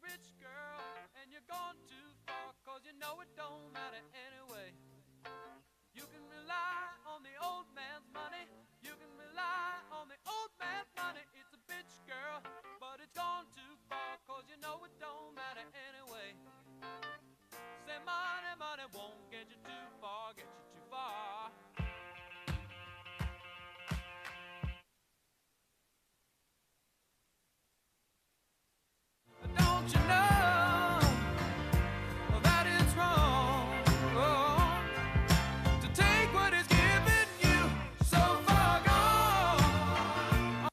rich girl and you're gone too far, 'cause you know it don't matter anyway. You can rely on the old man's money. You can rely on the old man's money. It's a bitch girl, but it's gone too far, 'cause you know it don't matter anyway. Say money, money won't get you too far, get you too far. Don't you know that it's wrong, to take what is given you so far gone?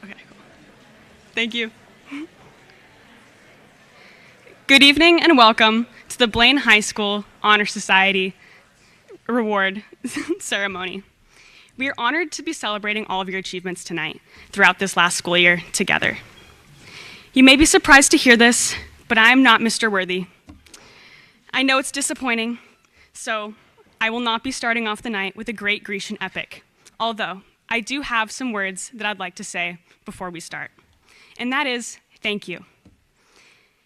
Okay, cool. Thank you. Good evening and welcome to the Blaine High School Honor Society Reward Ceremony. We are honored to be celebrating all of your achievements tonight throughout this last school year together. You may be surprised to hear this, but I am not Mr. Worthy. I know it's disappointing, so I will not be starting off the night with a great Grecian epic, although I do have some words that I'd like to say before we start, and that is thank you.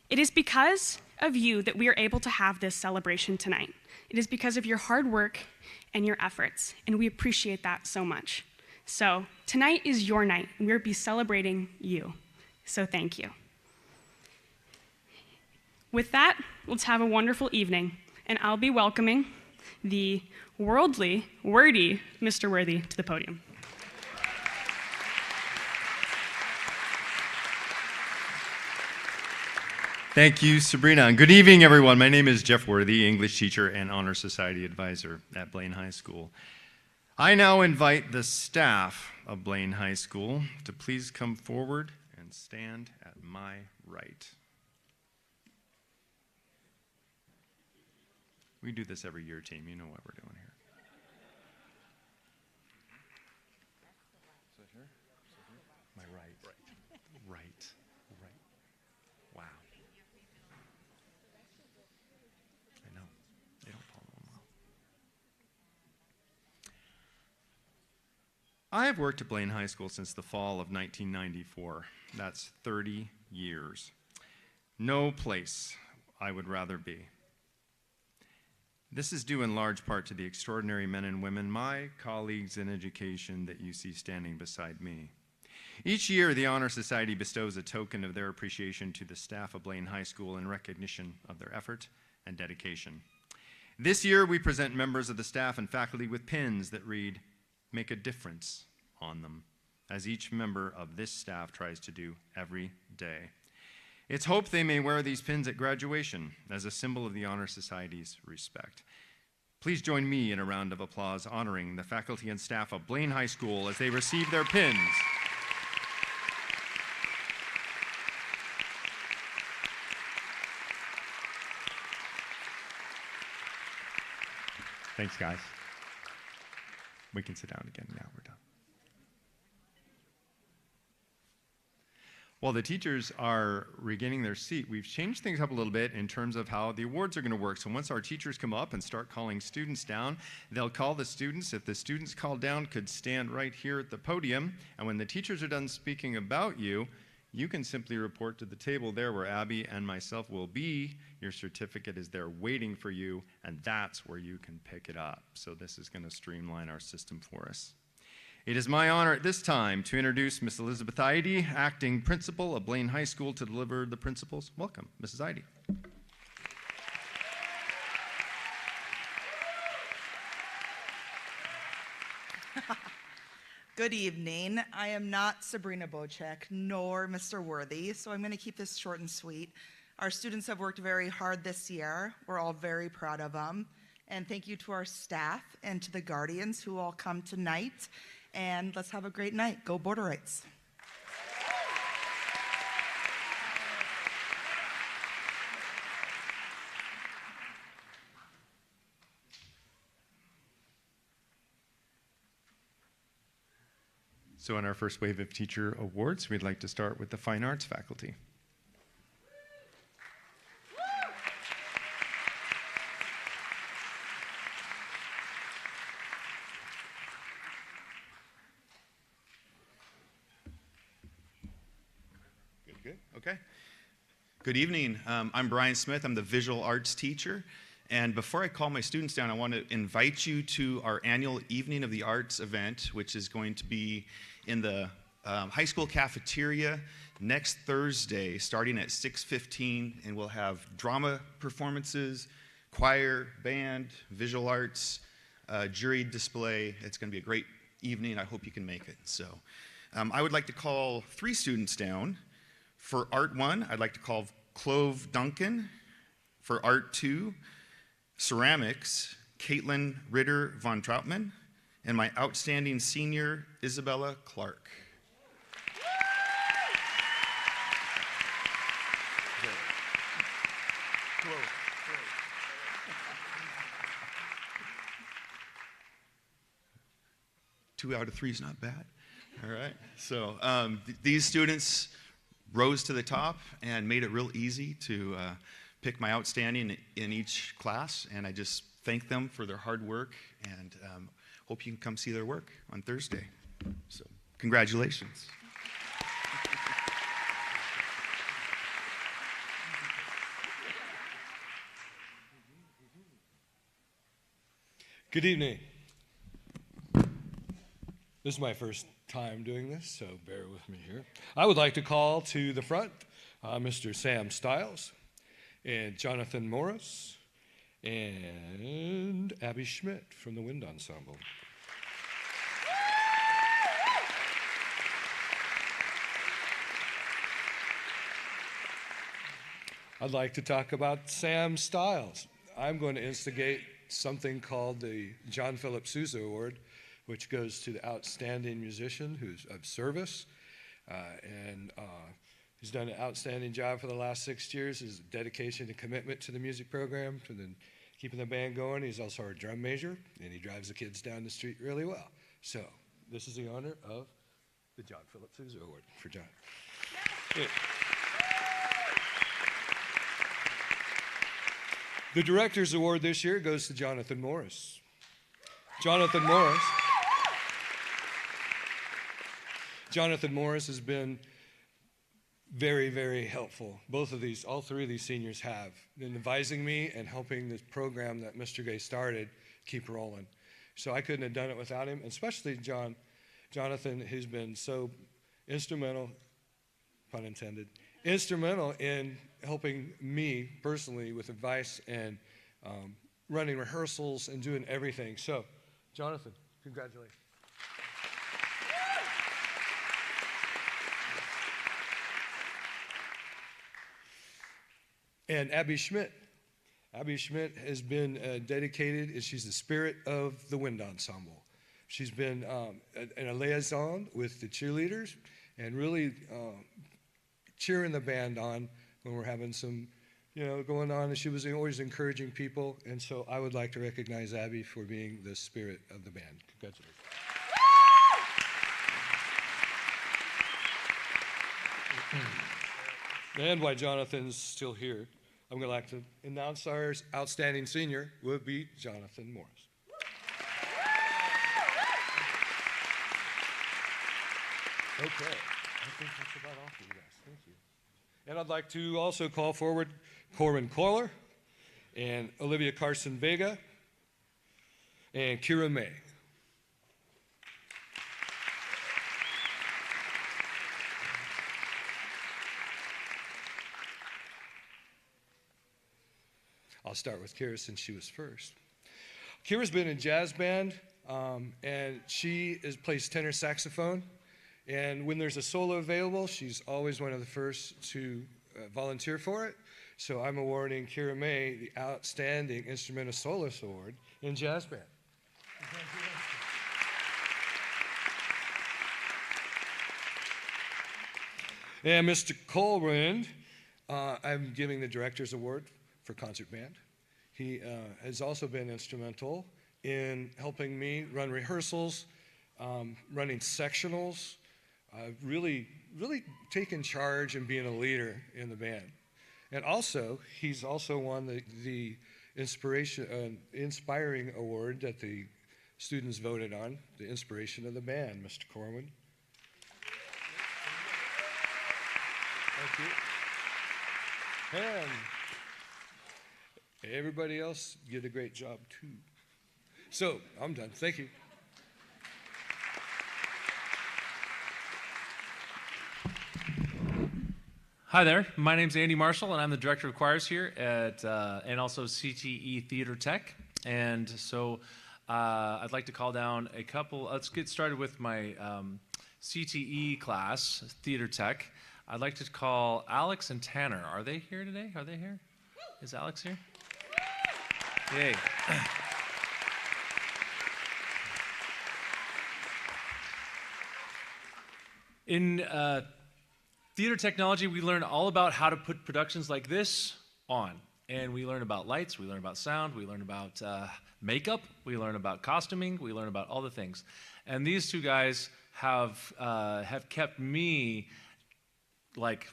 It is because of you that we are able to have this celebration tonight. It is because of your hard work and your efforts, and we appreciate that so much. So tonight is your night, and we'll be celebrating you. So thank you. With that, let's have a wonderful evening, and I'll be welcoming the wordy Mr. Worthy to the podium. Thank you, Sabrina. And good evening, everyone. My name is Jeff Worthy, English teacher and Honor Society advisor at Blaine High School. I now invite the staff of Blaine High School to please come forward and stand at my right. We do this every year, team. You know what we're doing here. Is that here? My right. Right. Wow. I know. They don't follow them well. I have worked at Blaine High School since the fall of 1994. That's 30 years. No place I would rather be. This is due in large part to the extraordinary men and women, my colleagues in education, that you see standing beside me. Each year, the Honor Society bestows a token of their appreciation to the staff of Blaine High School in recognition of their effort and dedication. This year, we present members of the staff and faculty with pins that read, "Make a difference," on them, as each member of this staff tries to do every day. It's hoped they may wear these pins at graduation as a symbol of the Honor Society's respect. Please join me in a round of applause honoring the faculty and staff of Blaine High School as they receive their pins. Thanks, guys. We can sit down again now. We're done. While the teachers are regaining their seat, we've changed things up a little bit in terms of how the awards are going to work. So once our teachers come up and start calling students down, they'll call the students. If the students called down, could stand right here at the podium. And when the teachers are done speaking about you, you can simply report to the table there where Abby and myself will be. Your certificate is there waiting for you, and that's where you can pick it up. So this is going to streamline our system for us. It is my honor at this time to introduce Miss Elizabeth Eide, acting principal of Blaine High School, to deliver the principal's welcome. Mrs. Eide. Good evening. I am not Sabrina Bocek nor Mr. Worthy, so I'm going to keep this short and sweet. Our students have worked very hard this year. We're all very proud of them. And thank you to our staff and to the guardians who all come tonight. And let's have a great night. Go Borderites. So in our first wave of teacher awards, we'd like to start with the fine arts faculty. Good. Okay. Good evening. I'm Brian Smith. I'm the visual arts teacher. And before I call my students down, I want to invite you to our annual Evening of the Arts event, which is going to be in the high school cafeteria next Thursday, starting at 6:15, and we'll have drama performances, choir, band, visual arts, jury display. It's going to be a great evening. I hope you can make it. So I would like to call 3 students down. For Art 1, I'd like to call Clove Duncan. For Art 2, Ceramics, Caitlin Ritter von Troutman, and my outstanding senior, Isabella Clark. Two out of 3 is not bad. All right. So these students rose to the top and made it real easy to pick my outstanding in each class, and I just thank them for their hard work, and hope you can come see their work on Thursday. So congratulations. Good evening. This is my first time doing this, so bear with me here. I would like to call to the front Mr. Sam Stiles and Jonathan Morris and Abby Schmidt from the Wind Ensemble. I'd like to talk about Sam Stiles. I'm going to instigate something called the John Philip Sousa Award, which goes to the outstanding musician who's of service, and he's done an outstanding job for the last 6 years. His dedication and commitment to the music program, to keeping the band going. He's also our drum major, and he drives the kids down the street really well. So this is the honor of the John Philip Sousa Award for John. Yeah. The Director's Award this year goes to Jonathan Morris. Jonathan Morris has been very, very helpful. All 3 of these seniors have, in advising me and helping this program that Mr. Gay started keep rolling. So I couldn't have done it without him, especially Jonathan, who's been so instrumental, pun intended, instrumental in helping me personally with advice and running rehearsals and doing everything. So, Jonathan, congratulations. And Abby Schmidt. Abby Schmidt has been dedicated, and she's the spirit of the Wind Ensemble. She's been a liaison with the cheerleaders and really cheering the band on when we're having some, going on. And she was always encouraging people. And so I would like to recognize Abby for being the spirit of the band. Congratulations. And while Jonathan's still here, I'm going to like to announce our outstanding senior will be Jonathan Morris. Okay, I think that's about all for you guys. Thank you. And I'd like to also call forward Corbin Kohler and Olivia Carson Vega and Kira May. I'll start with Kira since she was first. Kira's been in jazz band, and she plays tenor saxophone. And when there's a solo available, she's always one of the first to volunteer for it. So I'm awarding Kira May the Outstanding Instrumental Soloist Award in Jazz Band. And Mr. Colwind, I'm giving the Director's Award for Concert Band. He has also been instrumental in helping me run rehearsals, running sectionals, really taking charge and being a leader in the band. And also, he's also won the Inspiring Award that the students voted on, the Inspiration of the Band, Mr. Corwin. Thank you. And everybody else did a great job too. So, I'm done. Thank you. Hi there, my name's Andy Marshall, and I'm the Director of Choirs here at, and also CTE Theater Tech. And so I'd like to call down a couple, let's get started with my CTE class, Theater Tech. I'd like to call Alex and Tanner. Are they here today? Are they here? Is Alex here? Yay. In theater technology, we learn all about how to put productions like this on. And we learn about lights, we learn about sound, we learn about makeup, we learn about costuming, we learn about all the things. And these two guys have kept me like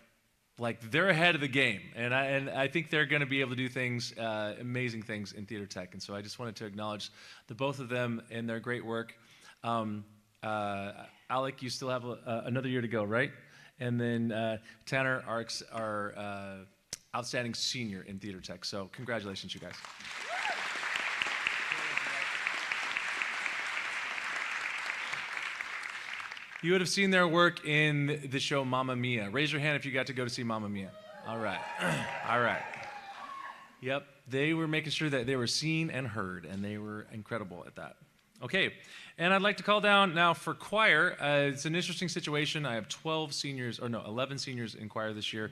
they're ahead of the game. And I think they're going to be able to do things, amazing things in theater tech. And so I just wanted to acknowledge the both of them and their great work. Alec, you still have another year to go, right? And then Tanner, our outstanding senior in theater tech. So congratulations, you guys. You would have seen their work in the show Mamma Mia. Raise your hand if you got to go to see Mamma Mia. All right. All right. Yep, they were making sure that they were seen and heard, and they were incredible at that. Okay, and I'd like to call down now for choir. It's an interesting situation. I have 11 seniors in choir this year,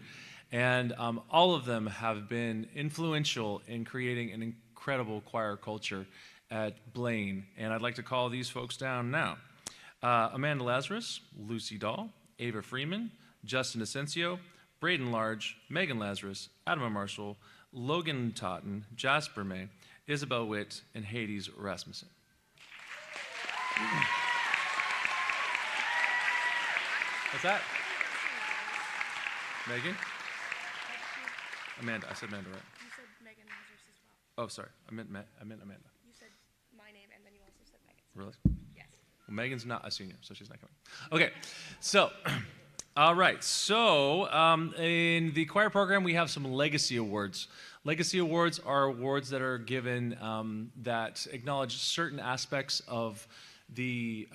and all of them have been influential in creating an incredible choir culture at Blaine, and I'd like to call these folks down now. Amanda Lazarus, Lucy Dahl, Ava Freeman, Justin Asensio, Braden Large, Megan Lazarus, Adama Marshall, Logan Totten, Jasper May, Isabel Witt, and Hades Rasmussen. What's that? Megan? Amanda. I said Amanda, right? You said Megan Lazarus as well. Oh, sorry. I meant Amanda. You said my name and then you also said Megan. Really? Yes. Well, Megan's not a senior, so she's not coming. Okay, so, all right. So, in the choir program, we have some legacy awards. Legacy awards are awards that are given that acknowledge certain aspects of the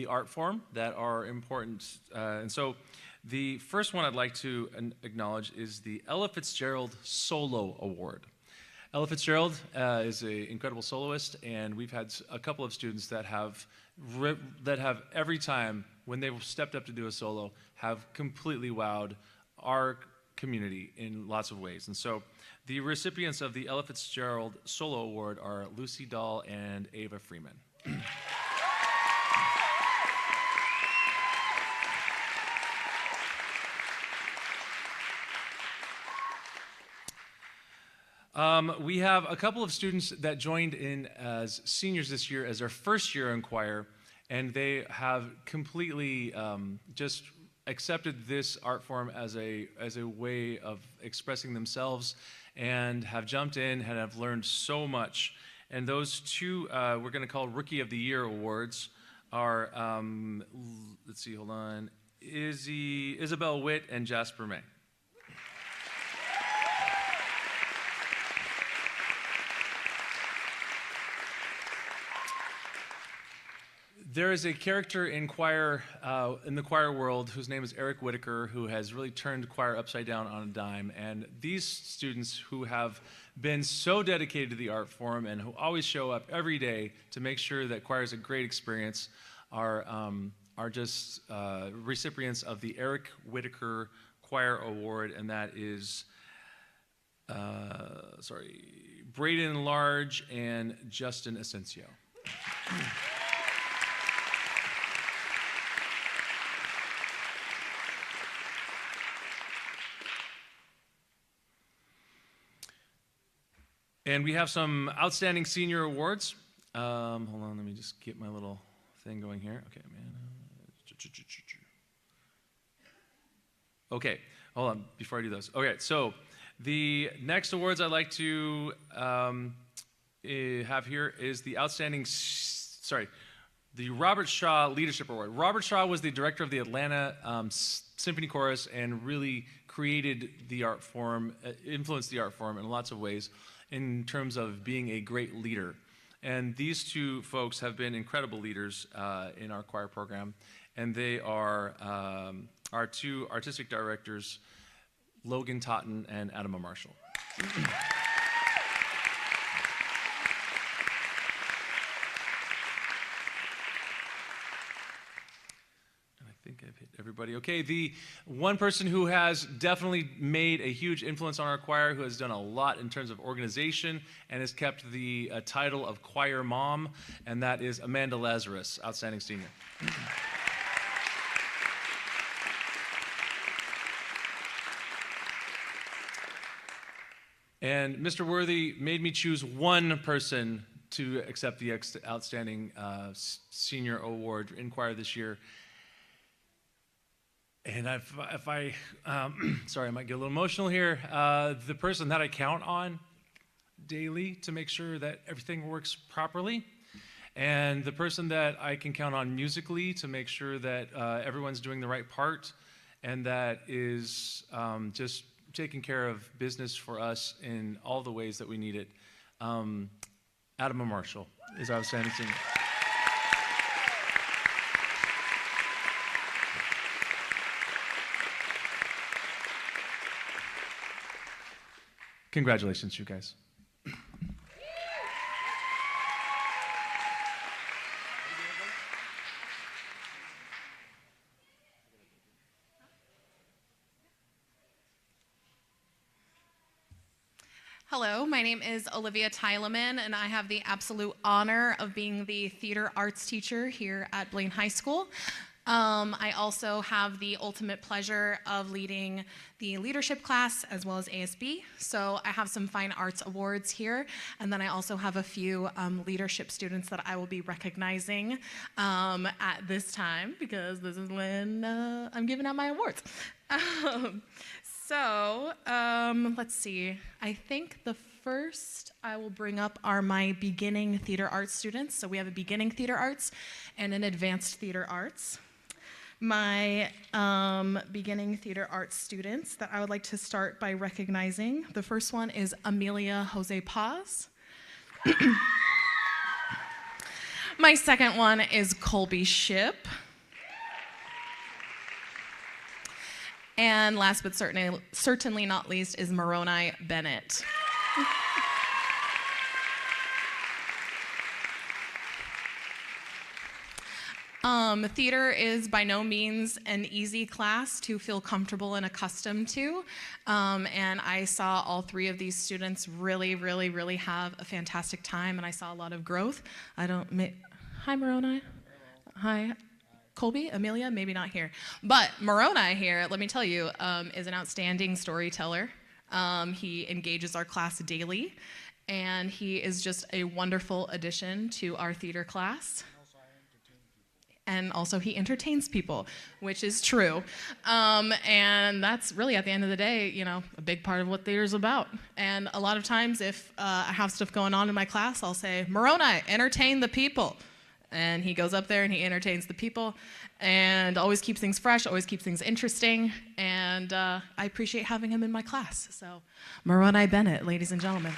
art form that are important. And so the first one I'd like to acknowledge is the Ella Fitzgerald Solo Award. Ella Fitzgerald is an incredible soloist, and we've had a couple of students that have every time when they've stepped up to do a solo have completely wowed our community in lots of ways. And so the recipients of the Ella Fitzgerald Solo Award are Lucy Dahl and Ava Freeman. We have a couple of students that joined in as seniors this year as their first year in choir, and they have completely just accepted this art form as a way of expressing themselves and have jumped in and have learned so much. And those two we're going to call Rookie of the Year awards are, let's see, hold on, Isabel Witt and Jasper May. There is a character in choir, in the choir world, whose name is Eric Whitaker, who has really turned choir upside down on a dime. And these students who have been so dedicated to the art form and who always show up every day to make sure that choir is a great experience are just recipients of the Eric Whitaker Choir Award, and that is Braden Large and Justin Asensio. And we have some outstanding senior awards. Hold on, let me just get my little thing going here. Okay, man. Okay, hold on before I do those. Okay, so the next awards I'd like to have here is the the Robert Shaw Leadership Award. Robert Shaw was the director of the Atlanta Symphony Chorus and really created the art form, influenced the art form in lots of ways in terms of being a great leader. And these two folks have been incredible leaders in our choir program, and they are our two artistic directors, Logan Totten and Adama Marshall. I think I've hit everybody. Okay, the one person who has definitely made a huge influence on our choir, who has done a lot in terms of organization and has kept the title of choir mom, and that is Amanda Lazarus, outstanding senior. And Mr. Worthy made me choose one person to accept the outstanding senior award in choir this year. And if I sorry, I might get a little emotional here. The person that I count on daily to make sure that everything works properly, and the person that I can count on musically to make sure that everyone's doing the right part, and that is just taking care of business for us in all the ways that we need it. Adama Marshall is our outstanding senior. Congratulations, you guys. Hello, my name is Olivia Tyleman, and I have the absolute honor of being the theater arts teacher here at Blaine High School. I also have the ultimate pleasure of leading the leadership class as well as ASB. So I have some fine arts awards here, and then I also have a few leadership students that I will be recognizing at this time, because this is when I'm giving out my awards. Let's see. I think the first I will bring up are my beginning theater arts students. So we have a beginning theater arts and an advanced theater arts. My beginning theater arts students that I would like to start by recognizing. The first one is Amelia Jose Paz. My second one is Colby Ship. And last but certainly not least is Moroni Bennett. Theater is by no means an easy class to feel comfortable and accustomed to. And I saw all three of these students really have a fantastic time, and I saw a lot of growth. Hi, Moroni. Hi. Colby, Amelia, maybe not here. But Moroni here, let me tell you, is an outstanding storyteller. He engages our class daily, and he is just a wonderful addition to our theater class. And also he entertains people, which is true. And that's really, at the end of the day, you know, a big part of what theater's about. And a lot of times if I have stuff going on in my class, I'll say, Moroni, entertain the people. And he goes up there and he entertains the people and always keeps things fresh, always keeps things interesting. And I appreciate having him in my class. So Moroni Bennett, ladies and gentlemen.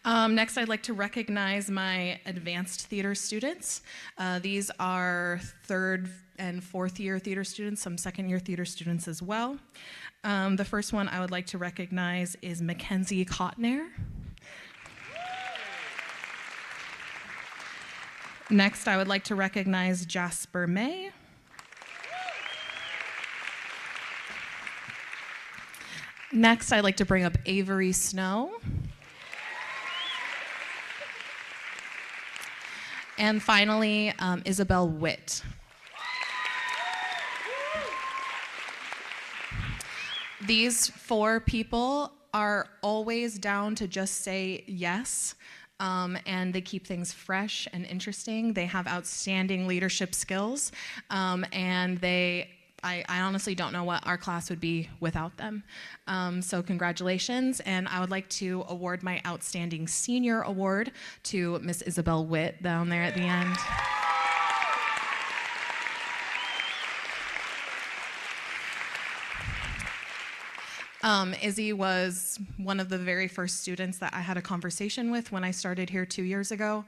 Next, I'd like to recognize my advanced theater students. These are third and fourth year theater students, some second year theater students as well. The first one I would like to recognize is Mackenzie Cotner. Next, I would like to recognize Jasper May. Next, I'd like to bring up Avery Snow. And finally, Isabel Witt. These 4 people are always down to just say yes, and they keep things fresh and interesting. They have outstanding leadership skills, and I honestly don't know what our class would be without them. So congratulations, and I would like to award my Outstanding Senior Award to Miss Isabel Witt down there at the end. Izzy was one of the very first students that I had a conversation with when I started here 2 years ago.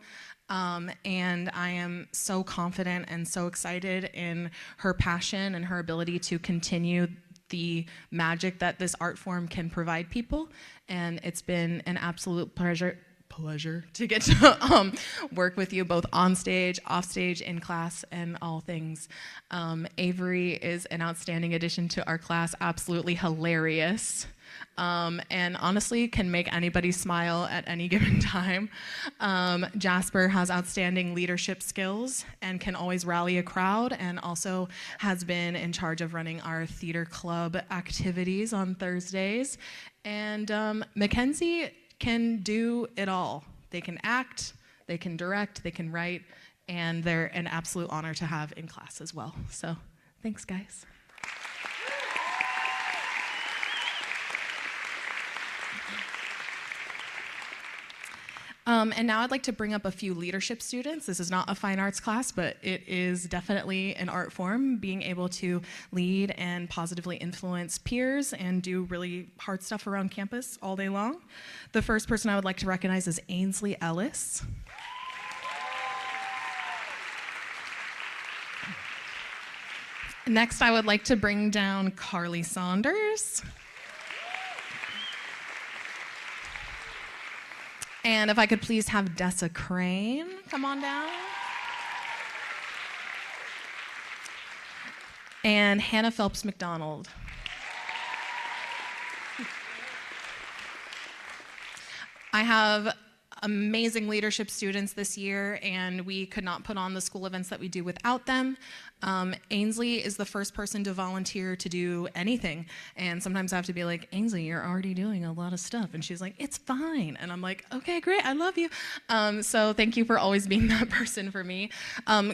And I am so confident and so excited in her passion and her ability to continue the magic that this art form can provide people. And it's been an absolute pleasure to get to work with you both on stage, off stage, in class, and all things. Avery is an outstanding addition to our class, absolutely hilarious, and honestly can make anybody smile at any given time. Jasper has outstanding leadership skills and can always rally a crowd, and also has been in charge of running our theater club activities on Thursdays. And Mackenzie can do it all. They can act, they can direct, they can write, and they're an absolute honor to have in class as well. So thanks, guys. And now I'd like to bring up a few leadership students. This is not a fine arts class, but it is definitely an art form, being able to lead and positively influence peers and do really hard stuff around campus all day long. The first person I would like to recognize is Ainsley Ellis. Next, I would like to bring down Carly Saunders. And if I could please have Dessa Crane come on down. And Hannah Phelps McDonald. I have amazing leadership students this year, and we could not put on the school events that we do without them. Ainsley is the first person to volunteer to do anything, and sometimes I have to be like, Ainsley, you're already doing a lot of stuff, and she's like, it's fine, and I'm like, okay, great, I love you. So thank you for always being that person for me.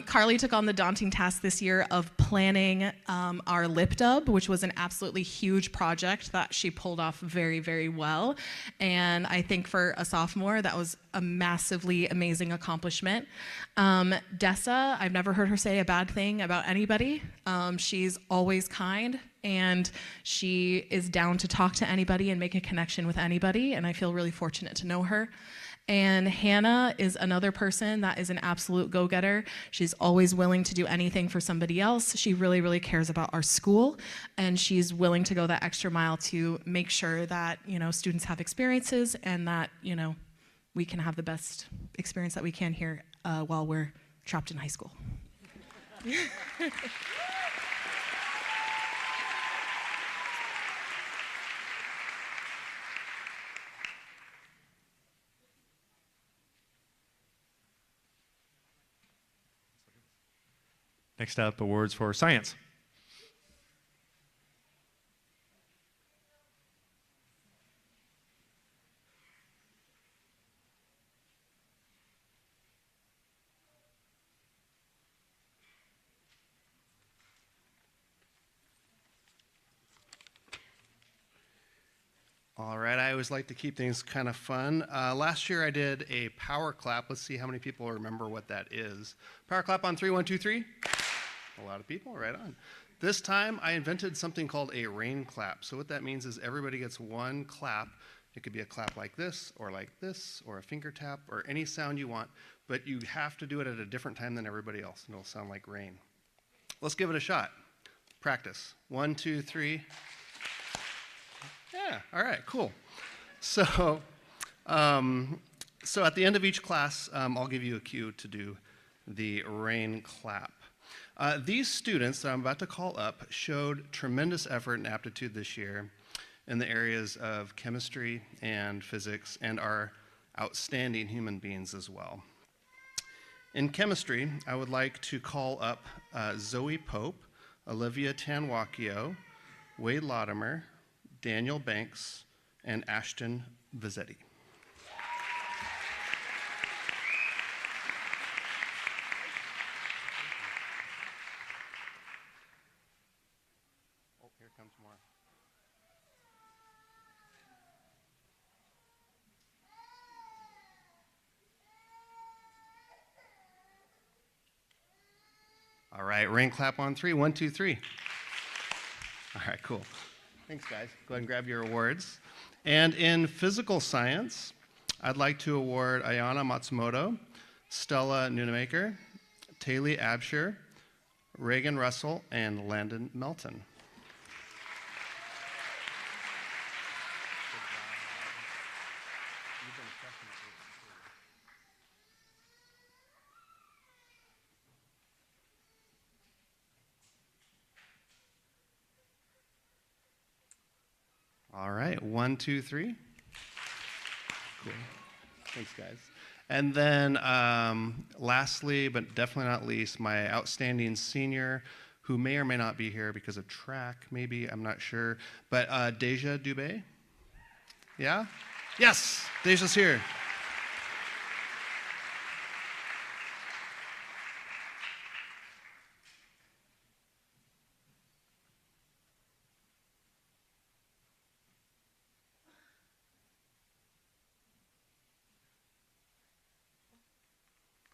Carly took on the daunting task this year of planning our lip dub, which was an absolutely huge project that she pulled off very, very well, and I think for a sophomore, that was a massively amazing accomplishment. Dessa, I've never heard her say a bad thing about anybody. She's always kind, and she is down to talk to anybody and make a connection with anybody, and I feel really fortunate to know her. And Hannah is another person that is an absolute go-getter. She's always willing to do anything for somebody else. She really, really cares about our school, and she's willing to go that extra mile to make sure that, students have experiences and that, we can have the best experience that we can here while we're trapped in high school. Next up, awards for science. All right, I always like to keep things kind of fun. Last year I did a power clap. Let's see how many people remember what that is. Power clap on 3, 1, 2, 3. A lot of people, right on. This time I invented something called a rain clap. So what that means is everybody gets one clap. It could be a clap like this, or a finger tap, or any sound you want, but you have to do it at a different time than everybody else, and it'll sound like rain. Let's give it a shot. Practice. 1, 2, 3. Yeah, all right, cool. So at the end of each class, I'll give you a cue to do the rain clap. These students that I'm about to call up showed tremendous effort and aptitude this year, in the areas of chemistry and physics and are outstanding human beings as well. In chemistry, I would like to call up Zoe Pope, Olivia Tanwakio, Wade Latimer, Daniel Banks, and Ashton Vizzetti. Oh, here comes more. All right, rain clap on 3. 1, 2, 3. All right, cool. Thanks, guys. Go ahead and grab your awards. And in physical science, I'd like to award Ayana Matsumoto, Stella Nunemaker, Taylor Absher, Reagan Russell, and Landon Melton. All right, 1, 2, 3. Cool. Thanks, guys. And then lastly, but definitely not least, my outstanding senior, who may or may not be here because of track, maybe, I'm not sure, but Deja Dubé? Yeah? Yes, Deja's here.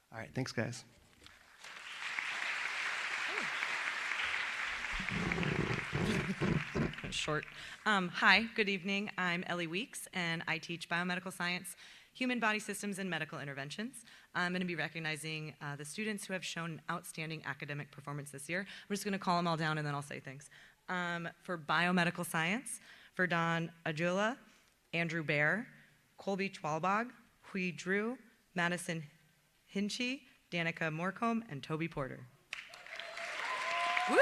All right, thanks, guys. Short. Hi, good evening. I'm Ellie Weeks, and I teach biomedical science, human body systems, and medical interventions. I'm going to be recognizing the students who have shown outstanding academic performance this year. I'm just going to call them all down, and then I'll say things. For biomedical science, for Don Ajula, Andrew Bear, Colby Chwalbog, Hui Drew, Madison Hinchy, Danica Morcombe, and Toby Porter. Woo!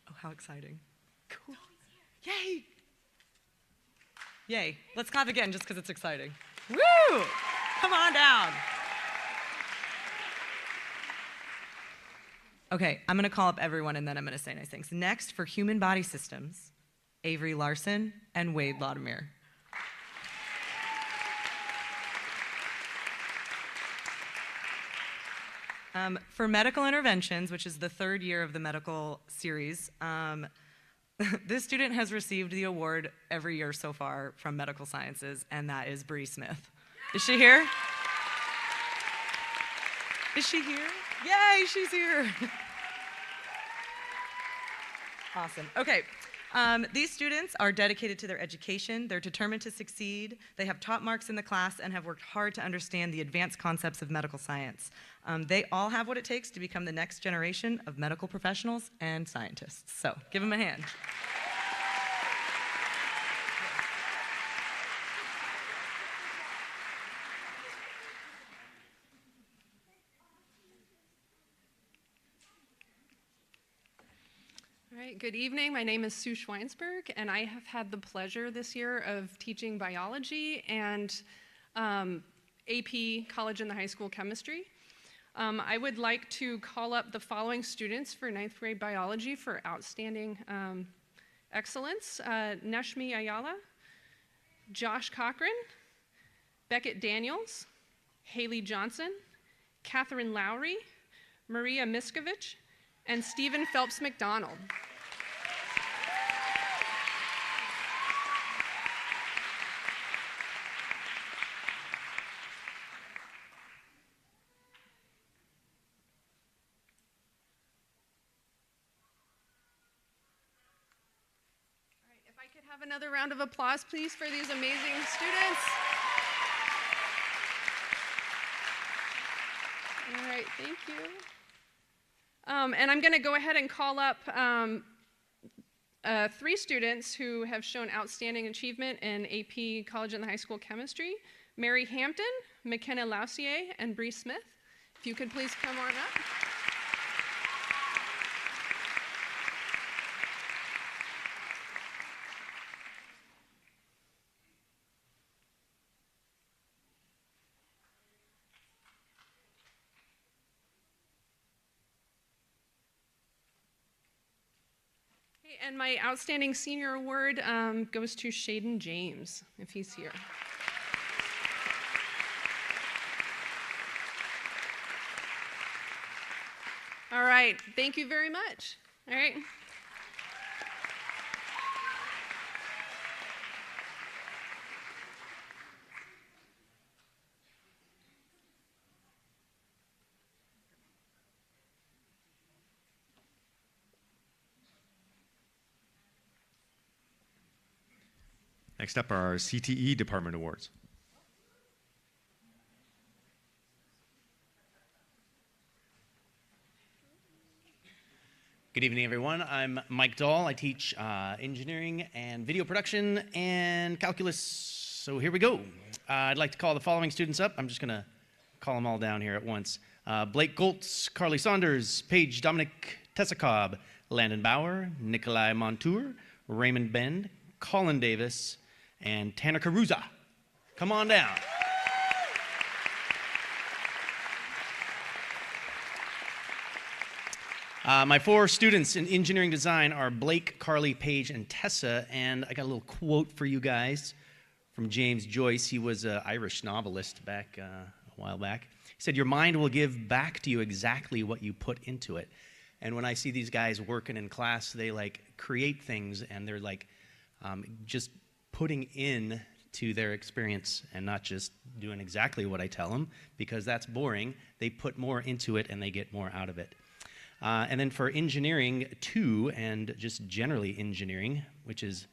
Oh, how exciting. Cool. Yay! Yay. Let's clap again just because it's exciting. Woo! Come on down. Okay, I'm going to call up everyone and then I'm going to say nice things. Next, for human body systems, Avery Larson and Wade Latimer. For medical interventions, which is the third year of the medical series, this student has received the award every year so far from medical sciences, and that is Bree Smith. Is she here? Is she here? Yay, she's here. Awesome. Okay. These students are dedicated to their education. They're determined to succeed. They have top marks in the class and have worked hard to understand the advanced concepts of medical science. They all have what it takes to become the next generation of medical professionals and scientists. So give them a hand. All right, good evening. My name is Sue Schweinsberg, and I have had the pleasure this year of teaching biology and AP college and the high school chemistry. I would like to call up the following students for 9th grade biology for outstanding excellence. Neshmi Ayala, Josh Cochran, Beckett Daniels, Haley Johnson, Catherine Lowry, Maria Miskovich, and Stephen Phelps McDonald. Have another round of applause, please, for these amazing students. All right, thank you. And I'm going to go ahead and call up 3 students who have shown outstanding achievement in AP college and high school chemistry: Mary Hampton, McKenna Lausier, and Bree Smith. If you could please come on up. Okay, and my Outstanding Senior Award goes to Shaden James, if he's here. All right, thank you very much. All right. Next up are our CTE Department Awards. Good evening, everyone. I'm Mike Dahl. I teach engineering and video production and calculus. So here we go. I'd like to call the following students up. I'm just going to call them all down here at once. Blake Goltz, Carly Saunders, Paige Dominic Tessacobb, Landon Bauer, Nikolai Montour, Raymond Bend, Colin Davis, and Tanner Caruza. Come on down. My 4 students in engineering design are Blake, Carly, Paige, and Tessa, and I got a little quote for you guys from James Joyce. He was an Irish novelist back a while back. He said, "Your mind will give back to you exactly what you put into it." And when I see these guys working in class, they like create things, and they're like just putting in to their experience and not just doing exactly what I tell them, because that's boring. They put more into it, and they get more out of it. And then for engineering 2, and just generally engineering, which is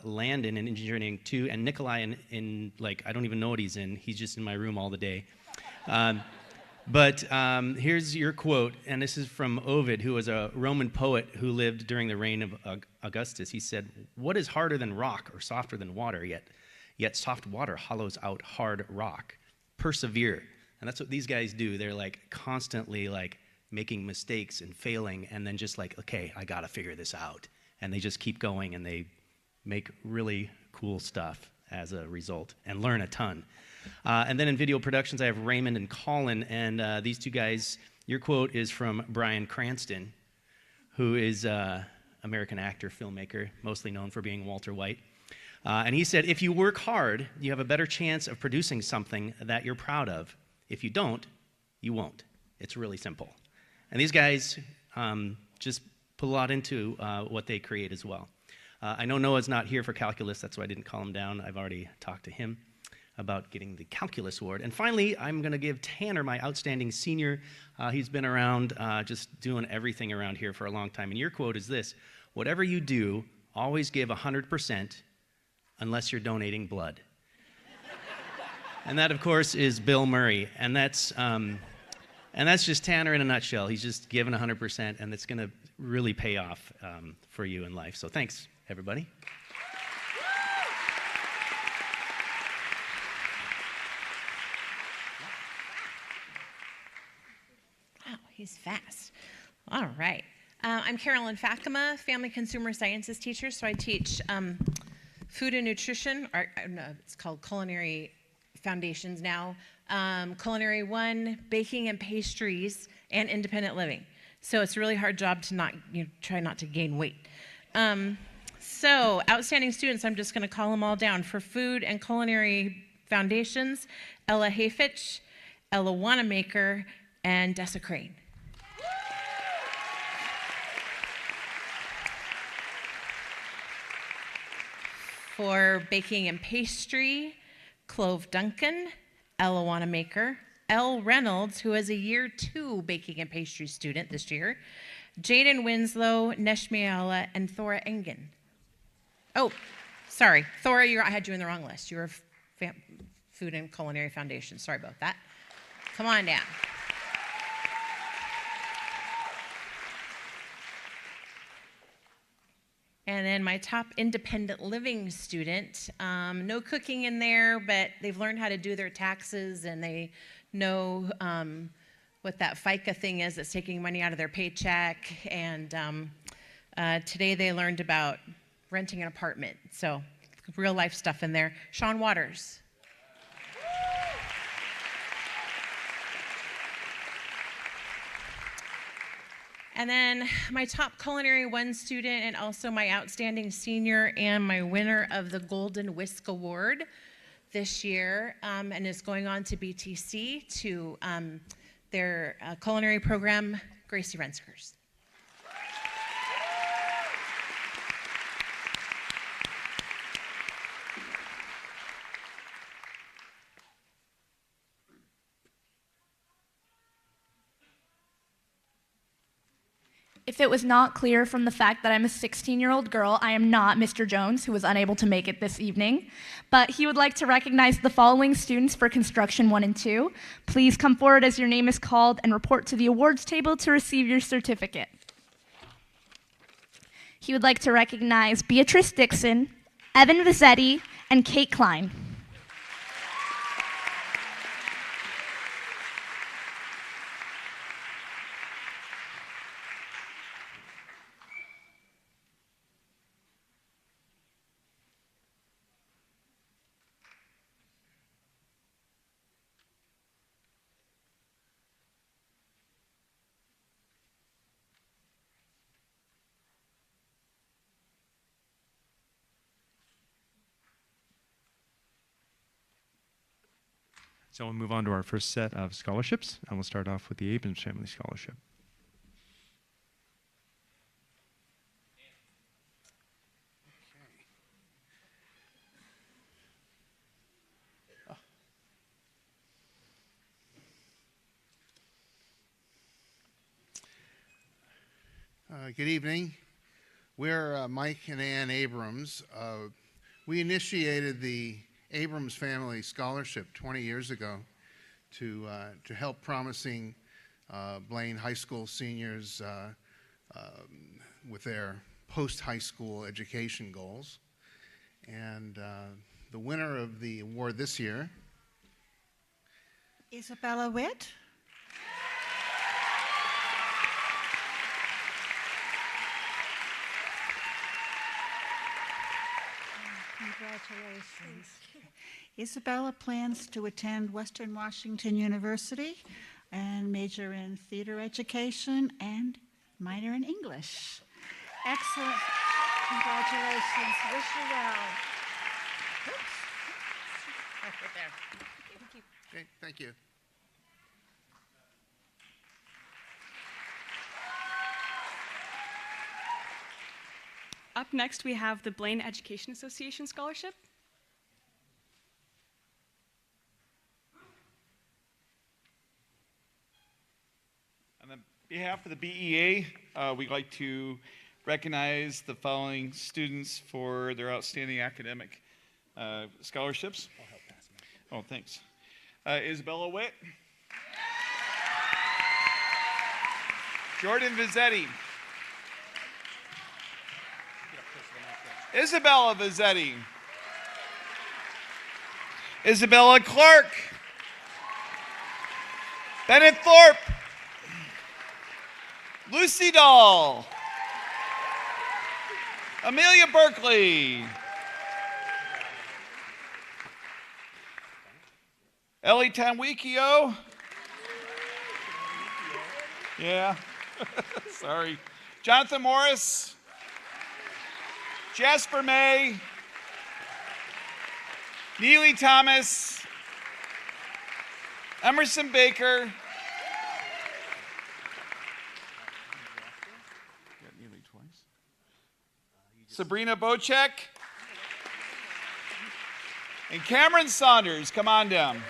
Landon in engineering 2, and Nikolai in like, I don't even know what he's in. He's just in my room all the day. But here's your quote, and this is from Ovid, who was a Roman poet who lived during the reign of Augustus. He said, "What is harder than rock or softer than water? Yet soft water hollows out hard rock. Persevere." And that's what these guys do. They're like constantly like making mistakes and failing, and then just like, okay, I gotta figure this out. And they just keep going, and they make really cool stuff as a result, and learn a ton. And then in video productions, I have Raymond and Colin, and these 2 guys, your quote is from Bryan Cranston, who is an American actor, filmmaker, mostly known for being Walter White. And he said, "If you work hard, you have a better chance of producing something that you're proud of. If you don't, you won't." It's really simple. And these guys just put a lot into what they create as well. I know Noah's not here for calculus, that's why I didn't call him down. I've already talked to him about getting the calculus award. And finally, I'm going to give Tanner my outstanding senior. He's been around just doing everything around here for a long time. And your quote is this: "Whatever you do, always give 100% unless you're donating blood." And that, of course, is Bill Murray. And that's just Tanner in a nutshell. He's just giving 100%, and it's going to really pay off for you in life. So thanks, everybody. Wow, he's fast. All right. I'm Carolyn Fakema, Family Consumer Sciences teacher, so I teach food and nutrition, or no, it's called Culinary Foundations now. Culinary 1, baking and pastries, and independent living. So it's a really hard job to not, try not to gain weight. So outstanding students, I'm just going to call them all down. For food and culinary foundations, Ella Hayfitch, Ella Wanamaker, and Dessa Crane. For baking and pastry, Clove Duncan, Ella Wanamaker, Elle Reynolds, who is a year 2 baking and pastry student this year, Jaden Winslow, Neshmiela, and Thora Engen. Oh, sorry, Thora, I had you in the wrong list. You were Food and Culinary Foundation. Sorry about that. Come on down. And then my top independent living student, no cooking in there, but they've learned how to do their taxes, and they know what that FICA thing is that's taking money out of their paycheck. And today they learned about renting an apartment. So real life stuff in there. Sean Waters. And then my top culinary 1 student and also my outstanding senior and my winner of the Golden Whisk Award this year and is going on to BTC to their culinary program, Gracie Renskers. If it was not clear from the fact that I'm a 16-year-old girl, I am not Mr. Jones, who was unable to make it this evening. But he would like to recognize the following students for Construction 1 and 2. Please come forward as your name is called and report to the awards table to receive your certificate. He would like to recognize Beatrice Dixon, Evan Vizzetti, and Kate Klein. So we'll move on to our first set of scholarships, and we'll start off with the Abrams Family Scholarship. Good evening. We're Mike and Ann Abrams. We initiated the Abrams Family Scholarship 20 years ago to help promising Blaine High School seniors with their post-high school education goals. And the winner of the award this year, Isabella Witt. Congratulations. Isabella plans to attend Western Washington University and major in theater education and minor in English. Excellent. Congratulations. Wish you well. Oops. Right there. Thank you. okay, thank you. Up next, we have the Blaine Education Association Scholarship. On behalf of the BEA, we'd like to recognize the following students for their outstanding academic scholarships. Oh, thanks. Isabella Witt. Jordan Vizzetti. Isabella Vizzetti. Isabella Clark. Bennett Thorpe. Lucy Dahl. Amelia Berkeley. Ellie Tanwikio. Yeah, sorry. Jonathan Morris. Jasper May, Neely Thomas, Emerson Baker, Sabrina Bocek, and Cameron Saunders. Come on down.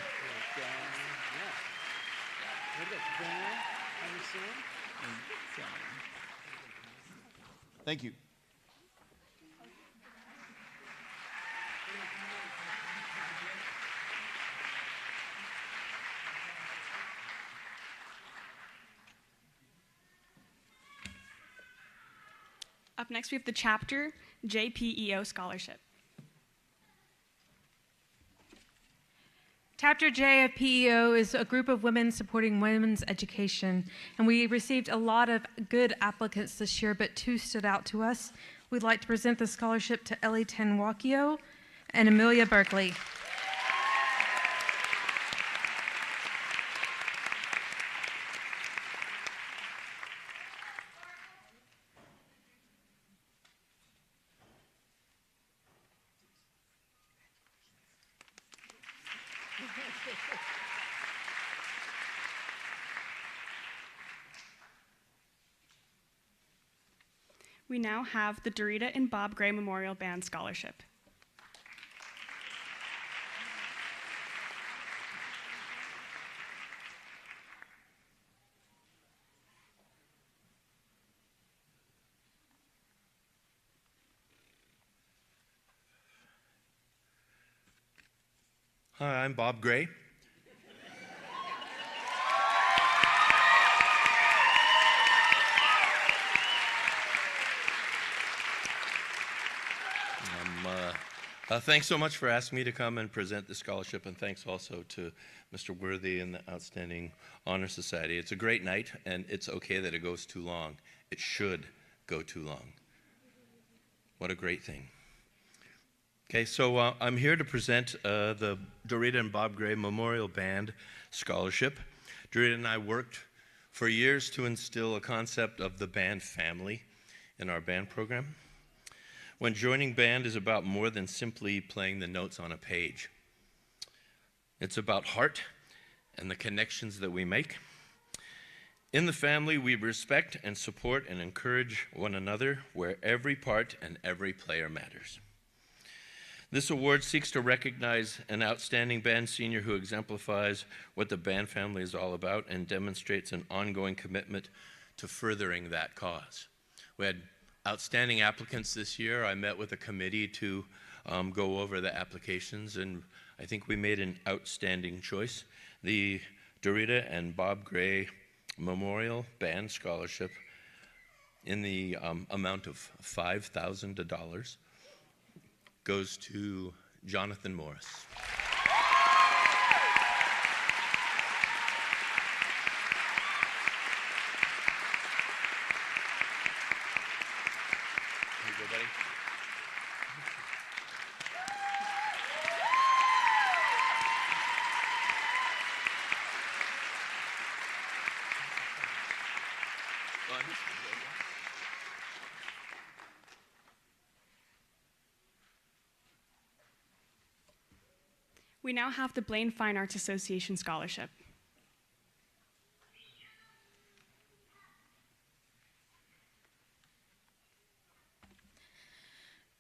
Thank you. Up next, we have the Chapter JPEO Scholarship. Chapter J of PEO is a group of women supporting women's education, and we received a lot of good applicants this year, but 2 stood out to us. We'd like to present the scholarship to Ellie Tanwakio and Amelia Berkeley. We now have the Dorita and Bob Gray Memorial Band Scholarship. Hi, I'm Bob Gray. Thanks so much for asking me to come and present the scholarship, and thanks also to Mr. Worthy and the Outstanding Honor Society. It's a great night, and it's okay that it goes too long. It should go too long. What a great thing. Okay, so I'm here to present the Dorita and Bob Gray Memorial Band Scholarship. Dorita and I worked for years to instill a concept of the band family in our band program. When joining band is about more than simply playing the notes on a page. It's about heart and the connections that we make. In the family, we respect and support and encourage one another where every part and every player matters. This award seeks to recognize an outstanding band senior who exemplifies what the band family is all about and demonstrates an ongoing commitment to furthering that cause. We had outstanding applicants this year. I met with a committee to go over the applications, and I think we made an outstanding choice. The Dorita and Bob Gray Memorial Band Scholarship in the amount of $5,000 goes to Jonathan Morris. We now have the Blaine Fine Arts Association Scholarship.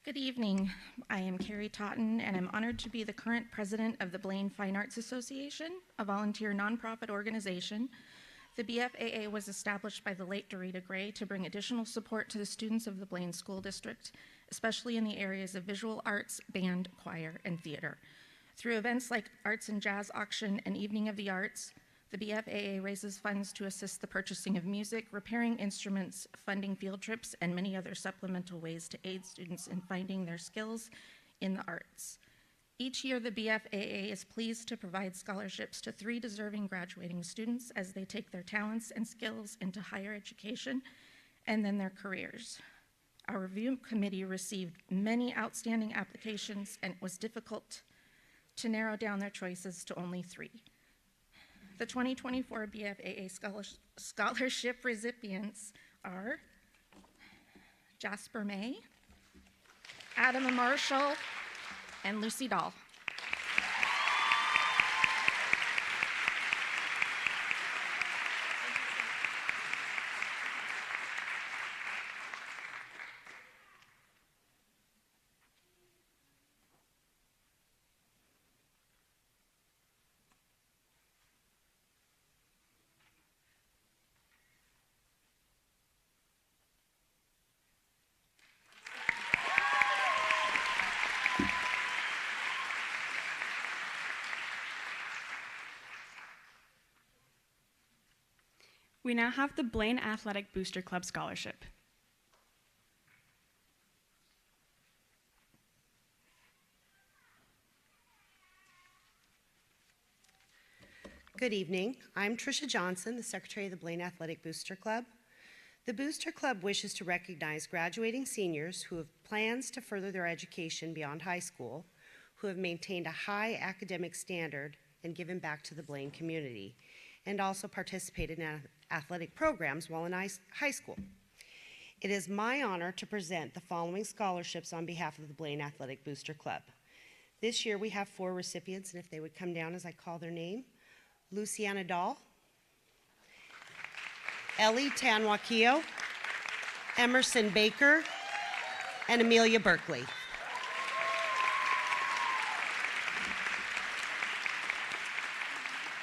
Good evening. I am Carrie Totten, and I'm honored to be the current president of the Blaine Fine Arts Association, a volunteer nonprofit organization. The BFAA was established by the late Dorita Gray to bring additional support to the students of the Blaine School District, especially in the areas of visual arts, band, choir, and theater. Through events like Arts and Jazz Auction and Evening of the Arts, the BFAA raises funds to assist the purchasing of music, repairing instruments, funding field trips, and many other supplemental ways to aid students in finding their skills in the arts. Each year, the BFAA is pleased to provide scholarships to 3 deserving graduating students as they take their talents and skills into higher education and then their careers. Our review committee received many outstanding applications, and it was difficult to narrow down their choices to only 3. The 2024 BFAA scholarship recipients are Jasper May, Adam Marshall, and Lucy Dahl. We now have the Blaine Athletic Booster Club Scholarship. Good evening. I'm Tricia Johnson, the Secretary of the Blaine Athletic Booster Club. The Booster Club wishes to recognize graduating seniors who have plans to further their education beyond high school, who have maintained a high academic standard and given back to the Blaine community, and also participated in athletic programs while in high school. It is my honor to present the following scholarships on behalf of the Blaine Athletic Booster Club. This year we have 4 recipients, and if they would come down as I call their name: Luciana Dahl, Ellie Tanwakio, Emerson Baker, and Amelia Berkeley.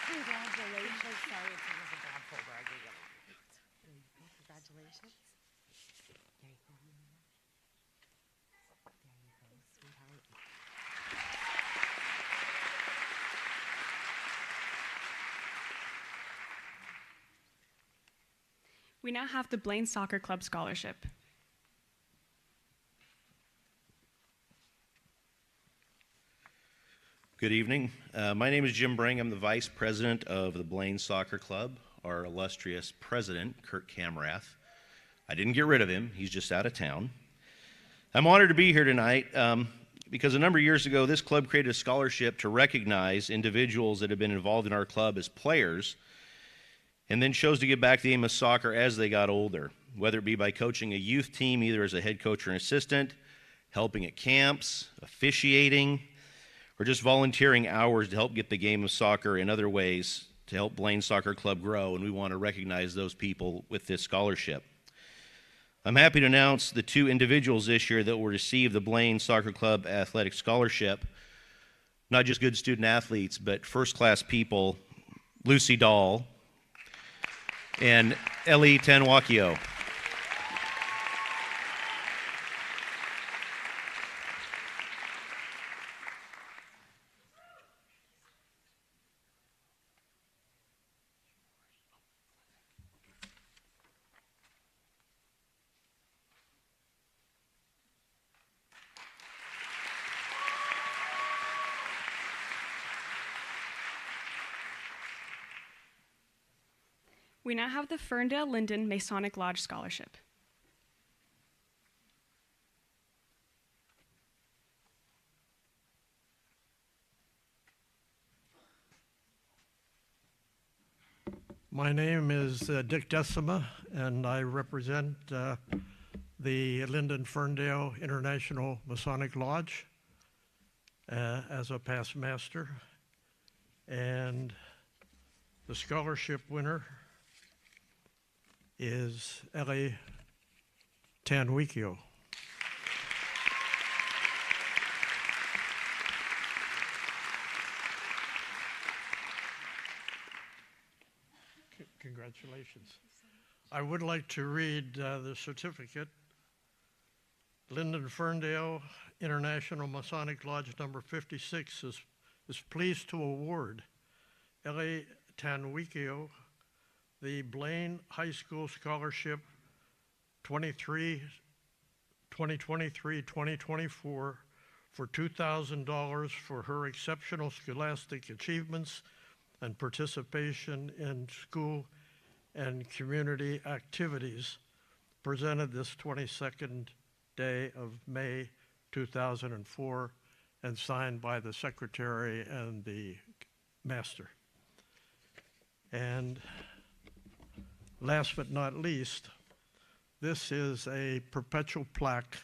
Congratulations. Sorry, it was a bad folder. I gave you. Congratulations. There you go. There you go, sweetheart. We now have the Blaine Soccer Club Scholarship. Good evening. My name is Jim Bring. I'm the vice president of the Blaine Soccer Club. Our illustrious president, Kurt Kamrath. I didn't get rid of him. He's just out of town. I'm honored to be here tonight because a number of years ago, this club created a scholarship to recognize individuals that have been involved in our club as players and then chose to give back the game of soccer as they got older, whether it be by coaching a youth team, either as a head coach or an assistant, helping at camps, officiating, or just volunteering hours to help get the game of soccer in other ways to help Blaine Soccer Club grow, and we want to recognize those people with this scholarship. I'm happy to announce the 2 individuals this year that will receive the Blaine Soccer Club Athletic Scholarship. Not just good student athletes, but first-class people, Lucy Dahl and Ellie Tanwakio. We now have the Ferndale Linden Masonic Lodge Scholarship. My name is Dick Decima, and I represent the Linden Ferndale International Masonic Lodge as a past master. And the scholarship winner is Ellie Tanwakio. Congratulations. I would like to read the certificate. Linden Ferndale International Masonic Lodge number 56 is pleased to award Ellie Tanwakio the Blaine High School Scholarship 2023-2024 for $2,000 for her exceptional scholastic achievements and participation in school and community activities, presented this 22nd day of May 2004 and signed by the secretary and the master. And last but not least, this is a perpetual plaque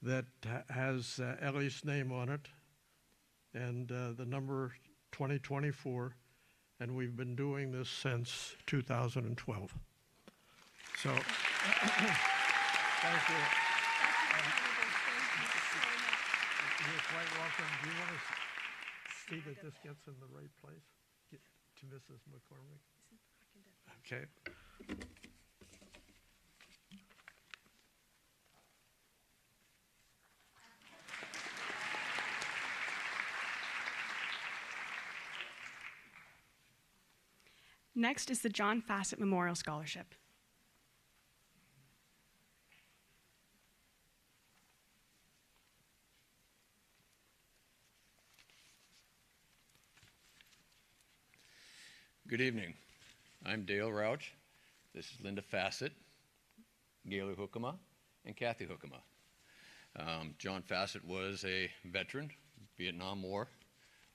that has Ellie's name on it and the number 2024, and we've been doing this since 2012. So, thank you. You're quite welcome. Do you want to see that this gets in the right place? Get to Mrs. McCormick. Okay. Next is the John Fassett Memorial Scholarship. Good evening. I'm Dale Rauch. This is Linda Fassett, Gaylor Hookema, and Kathy Hookema. John Fassett was a veteran, Vietnam War,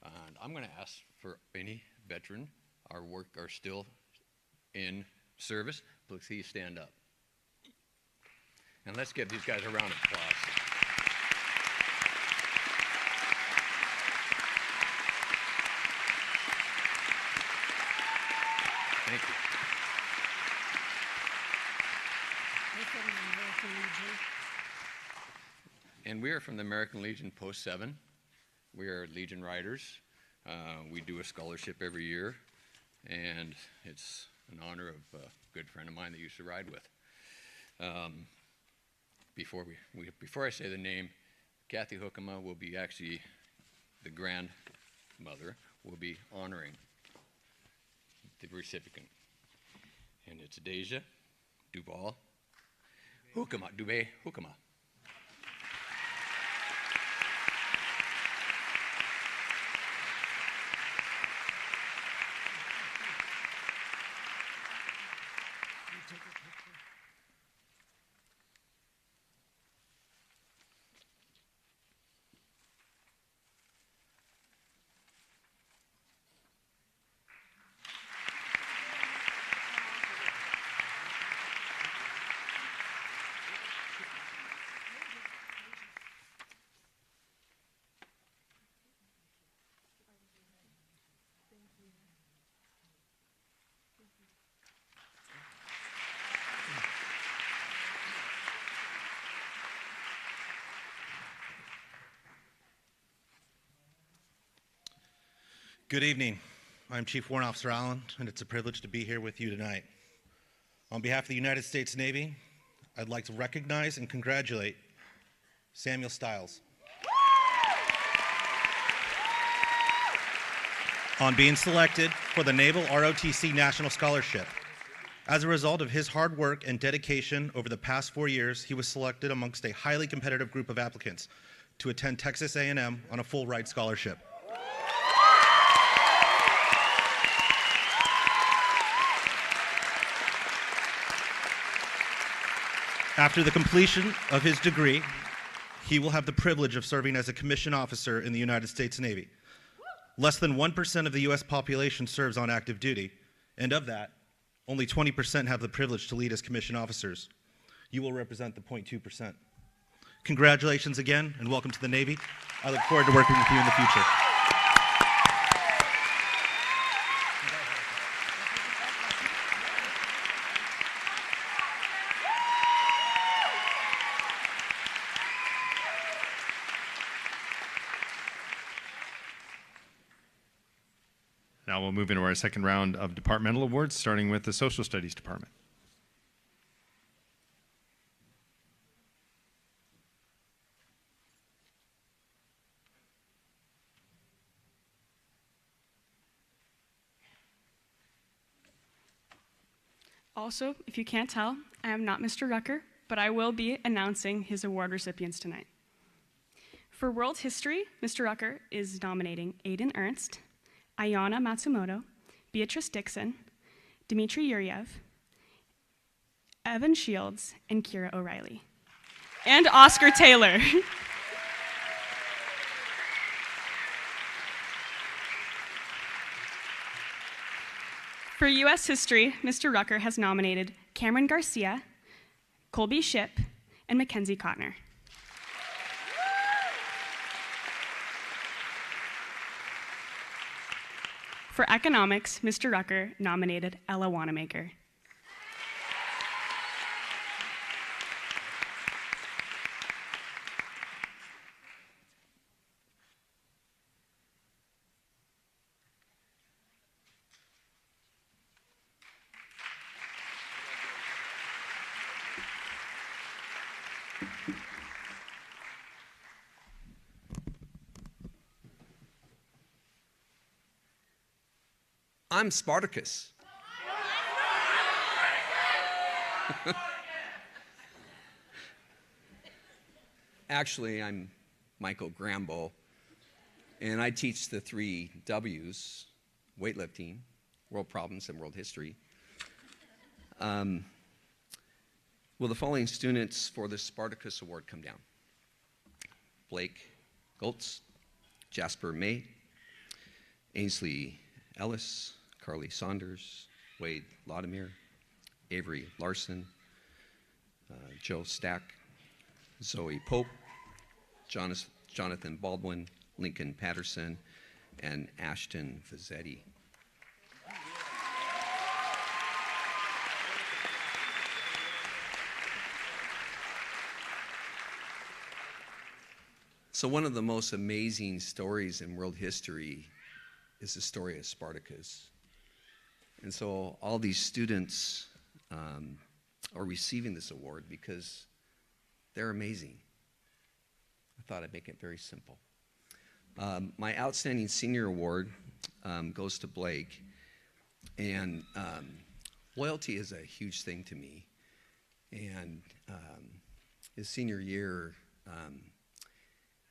and I'm going to ask for any veteran are still in service. Please stand up. And let's give these guys a round of applause. Thank you. And we are from the American Legion Post 7. We are Legion Riders. We do a scholarship every year, and it's an honor of a good friend of mine that used to ride with. Before I say the name, Kathy Hookema will be actually the grandmother, will be honoring the recipient. And it's Deja Duval Hookema, Dubé Hookema. Good evening. I'm Chief Warrant Officer Allen, and it's a privilege to be here with you tonight. On behalf of the United States Navy, I'd like to recognize and congratulate Samuel Stiles on being selected for the Naval ROTC National Scholarship. As a result of his hard work and dedication over the past 4 years, he was selected amongst a highly competitive group of applicants to attend Texas A&M on a full ride scholarship. After the completion of his degree, he will have the privilege of serving as a commissioned officer in the United States Navy. Less than 1% of the U.S. population serves on active duty, and of that, only 20% have the privilege to lead as commissioned officers. You will represent the 0.2%. Congratulations again, and welcome to the Navy. I look forward to working with you in the future. Now we'll move into our second round of departmental awards, starting with the Social Studies Department. Also, if you can't tell, I am not Mr. Rucker, but I will be announcing his award recipients tonight. For World History, Mr. Rucker is nominating Aiden Ernst, Ayana Matsumoto, Beatrice Dixon, Dmitry Yuryev, Evan Shields, and Kira O'Reilly. And Oscar Taylor. For U.S. History, Mr. Rucker has nominated Cameron Garcia, Colby Shipp, and Mackenzie Cotner. For Economics, Mr. Rucker nominated Ella Wanamaker. I'm Spartacus. Actually, I'm Michael Grambo, and I teach the 3 W's, weightlifting, world problems, and world history. Will the following students for the Spartacus Award come down? Blake Goltz, Jasper May, Ainsley Ellis, Carly Saunders, Wade Latimer, Avery Larson, Joe Stack, Zoe Pope, Jonathan Baldwin, Lincoln Patterson, and Ashton Vazzetti. So one of the most amazing stories in world history is the story of Spartacus. And so all these students are receiving this award because they're amazing. I thought I'd make it very simple. My Outstanding Senior Award goes to Blake. And loyalty is a huge thing to me. And his senior year,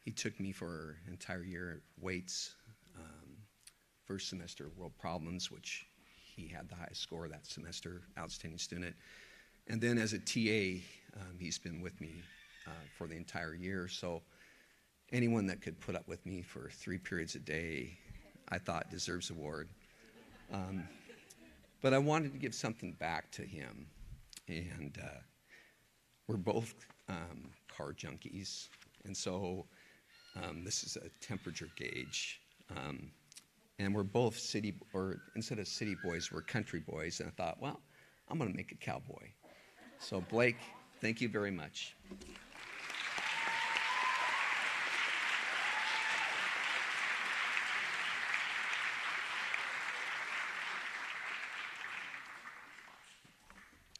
he took me for an entire year at weights. First semester, world problems, which he had the highest score that semester, outstanding student. And then as a TA, he's been with me for the entire year. So anyone that could put up with me for 3 periods a day, I thought deserves an award. But I wanted to give something back to him. And we're both car junkies. And so this is a temperature gauge. And we're both instead of city boys, we're country boys. And I thought, well, I'm going to make a cowboy. So Blake, thank you very much.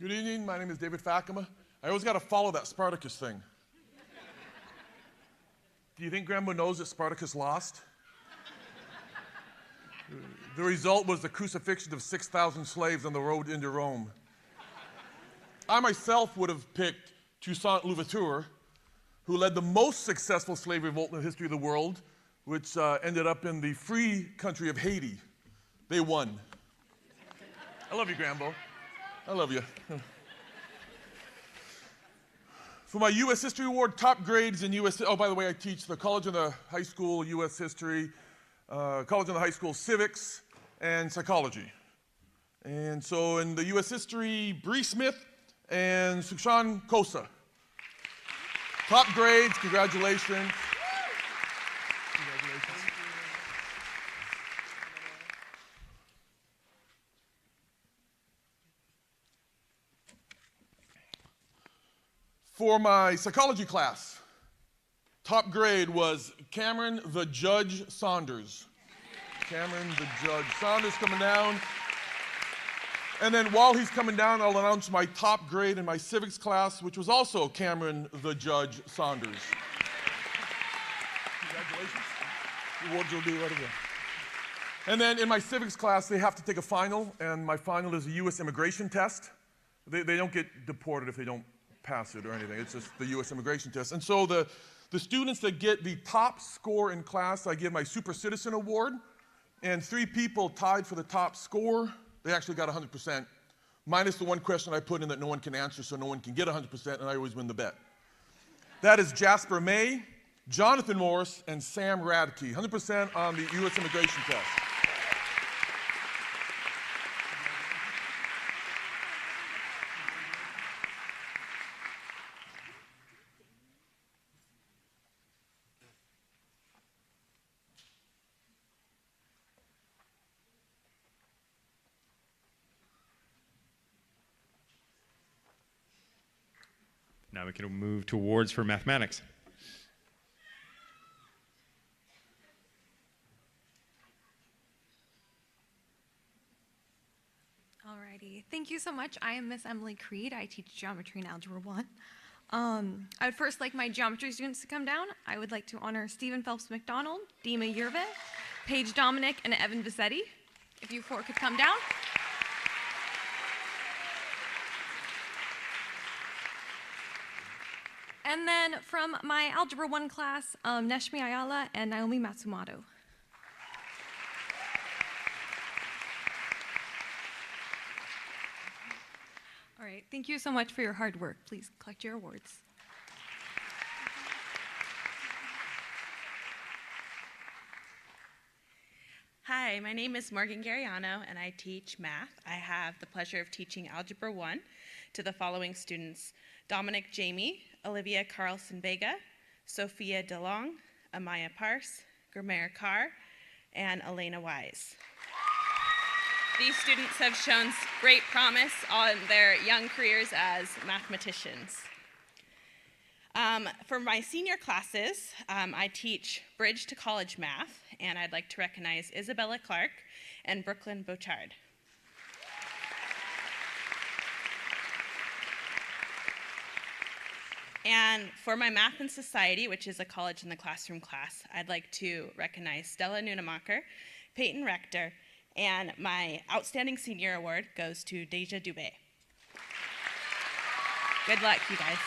Good evening, my name is David Fakema. I always got to follow that Spartacus thing. Do you think Grandma knows that Spartacus lost? The result was the crucifixion of 6,000 slaves on the road into Rome. I myself would have picked Toussaint Louverture, who led the most successful slave revolt in the history of the world, which ended up in the free country of Haiti. They won. I love you, Grambo. I love you. For my U.S. History Award, top grades in U.S. Oh, by the way, I teach the college and the high school U.S. History, college and the high school civics, and psychology. And so in the U.S. History, Bree Smith and Sushan Kosa. Top grades, congratulations. For my psychology class, top grade was Cameron the Judge Saunders. Cameron the Judge Saunders coming down. And then while he's coming down, I'll announce my top grade in my civics class, which was also Cameron the Judge Saunders. Congratulations. The awards will be right away. And then in my civics class, they have to take a final, and my final is a U.S. immigration test. They don't get deported if they don't pass it or anything. It's just the U.S. immigration test. And so the students that get the top score in class, I give my Super Citizen Award, and 3 people tied for the top score. They actually got 100%, minus the one question I put in that no one can answer, so no one can get 100%, and I always win the bet. That is Jasper May, Jonathan Morris, and Sam Radke, 100% on the U.S. immigration test. Now we can move to awards for mathematics. Alrighty, thank you so much. I am Miss Emily Creed. I teach geometry and algebra 1. I would first like my geometry students to come down. I would like to honor Stephen Phelps McDonald, Dima Yerve, Paige Dominic, and Evan Visetti. If you 4 could come down. And then from my Algebra 1 class, Neshmi Ayala and Naomi Matsumoto. All right, thank you so much for your hard work. Please collect your awards. Hi, my name is Morgan Gariano, and I teach math. I have the pleasure of teaching Algebra 1 to the following students: Dominic Jamie, Olivia Carlson-Vega, Sophia DeLong, Amaya Parse, Gramer Carr, and Elena Wise. These students have shown great promise on their young careers as mathematicians. For my senior classes, I teach Bridge to College Math, and I'd like to recognize Isabella Clark and Brooklyn Bochard. And for my Math and Society, which is a college in the classroom class, I'd like to recognize Stella Nunemacher, Peyton Rector, and my Outstanding Senior Award goes to Deja Dubé. Good luck, you guys.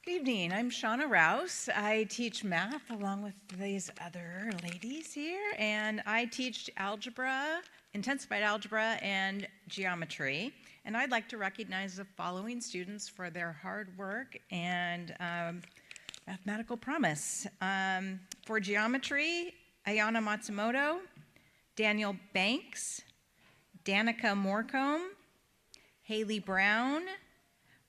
Good evening, I'm Shauna Rouse. I teach math along with these other ladies here, and I teach algebra, intensified algebra, and geometry. And I'd like to recognize the following students for their hard work and mathematical promise. For geometry, Ayana Matsumoto, Daniel Banks, Danica Morcombe, Haley Brown,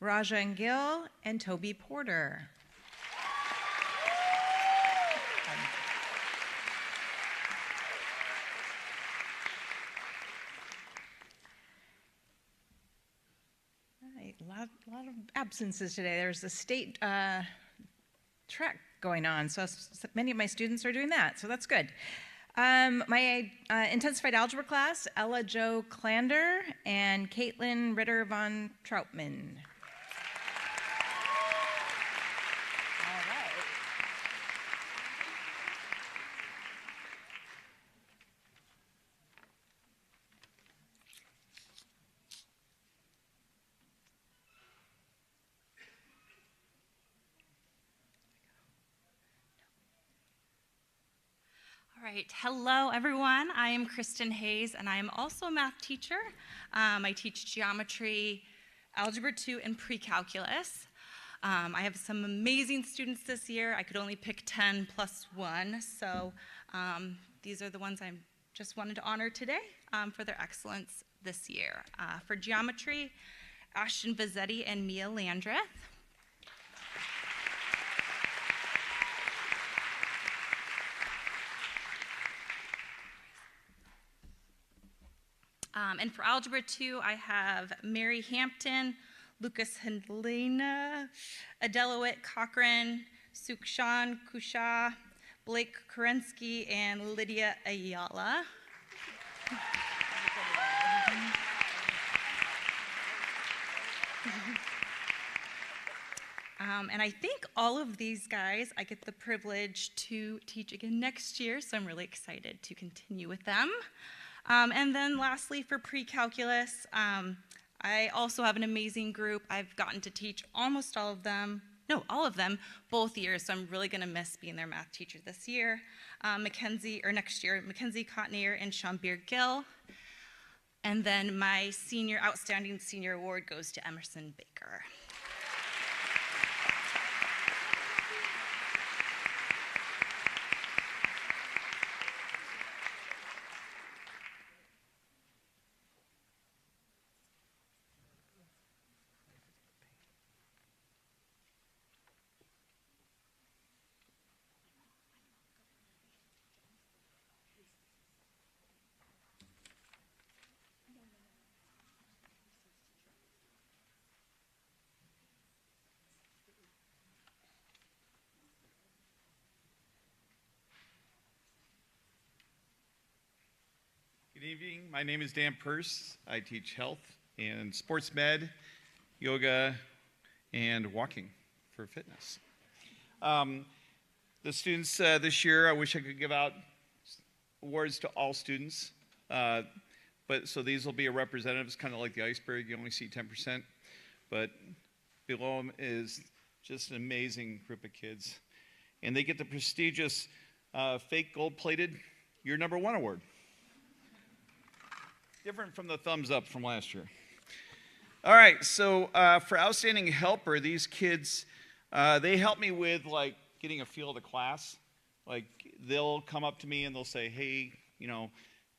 Raja Gill, and Toby Porter. Right, a lot of absences today. There's a state track going on, so many of my students are doing that, so that's good. My intensified algebra class, Ella Jo Klander and Caitlin Ritter von Troutman. All right, hello everyone. I am Kristen Hayes and I am also a math teacher. I teach geometry, algebra 2, and pre-calculus. I have some amazing students this year. I could only pick 10 plus 1, so these are the ones I just wanted to honor today for their excellence this year. For geometry, Ashton Vazzetti and Mia Landreth. And for Algebra 2, I have Mary Hampton, Lucas Hendlina, Adelawit Cochran, Sukshan Kusha, Blake Kerensky, and Lydia Ayala. And I think all of these guys, I get the privilege to teach again next year, so I'm really excited to continue with them. And then lastly, for pre-calculus, I also have an amazing group. I've gotten to teach almost all of them, both years, so I'm really gonna miss being their math teacher this year. Mackenzie Cotnier and Shambir Gill. And then my Outstanding Senior Award goes to Emerson Baker. Good evening. My name is Dan Purse. I teach health and sports med, yoga, and walking for fitness. The students this year, I wish I could give out awards to all students, so these will be a representative. It's kind of like the iceberg. You only see 10%, but below them is just an amazing group of kids. And they get the prestigious fake gold-plated You're Number One award. Different from the thumbs up from last year. All right, so for Outstanding Helper, these kids, they help me with like getting a feel of the class. Like they'll come up to me and they'll say, hey,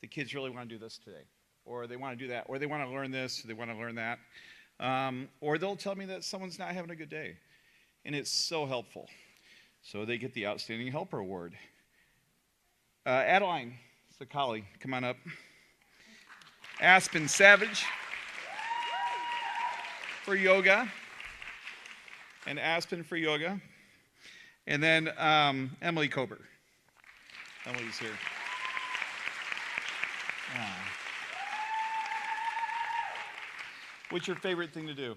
the kids really want to do this today, or they want to do that, or they want to learn this, or they want to learn that. Or they'll tell me that someone's not having a good day. And it's so helpful. So they get the Outstanding Helper Award. Adeline Sakali, come on up. Aspen Savage for yoga. And Aspen for yoga. And then Emily Kober. Emily's here. What's your favorite thing to do?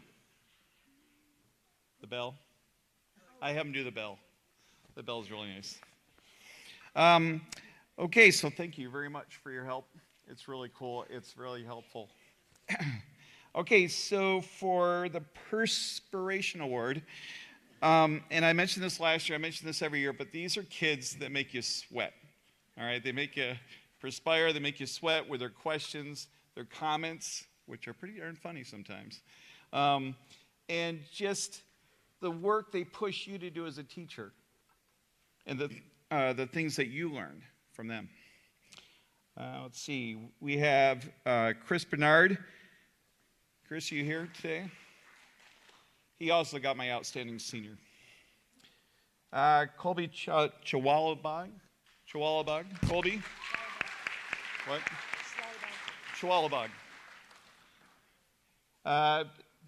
The bell? I have them do the bell. The bell's really nice. Okay, so thank you very much for your help. It's really cool. It's really helpful. Okay, so for the Perspiration Award, and I mentioned this last year, I mentioned this every year, but these are kids that make you sweat. All right, they make you perspire, they make you sweat with their questions, their comments, which are pretty darn funny sometimes, and just the work they push you to do as a teacher, and the things that you learned from them. Let's see, we have Chris Bernard. Chris, are you here today? He also got my Outstanding Senior. Colby Chawalabag. Colby? What? Chawalabag.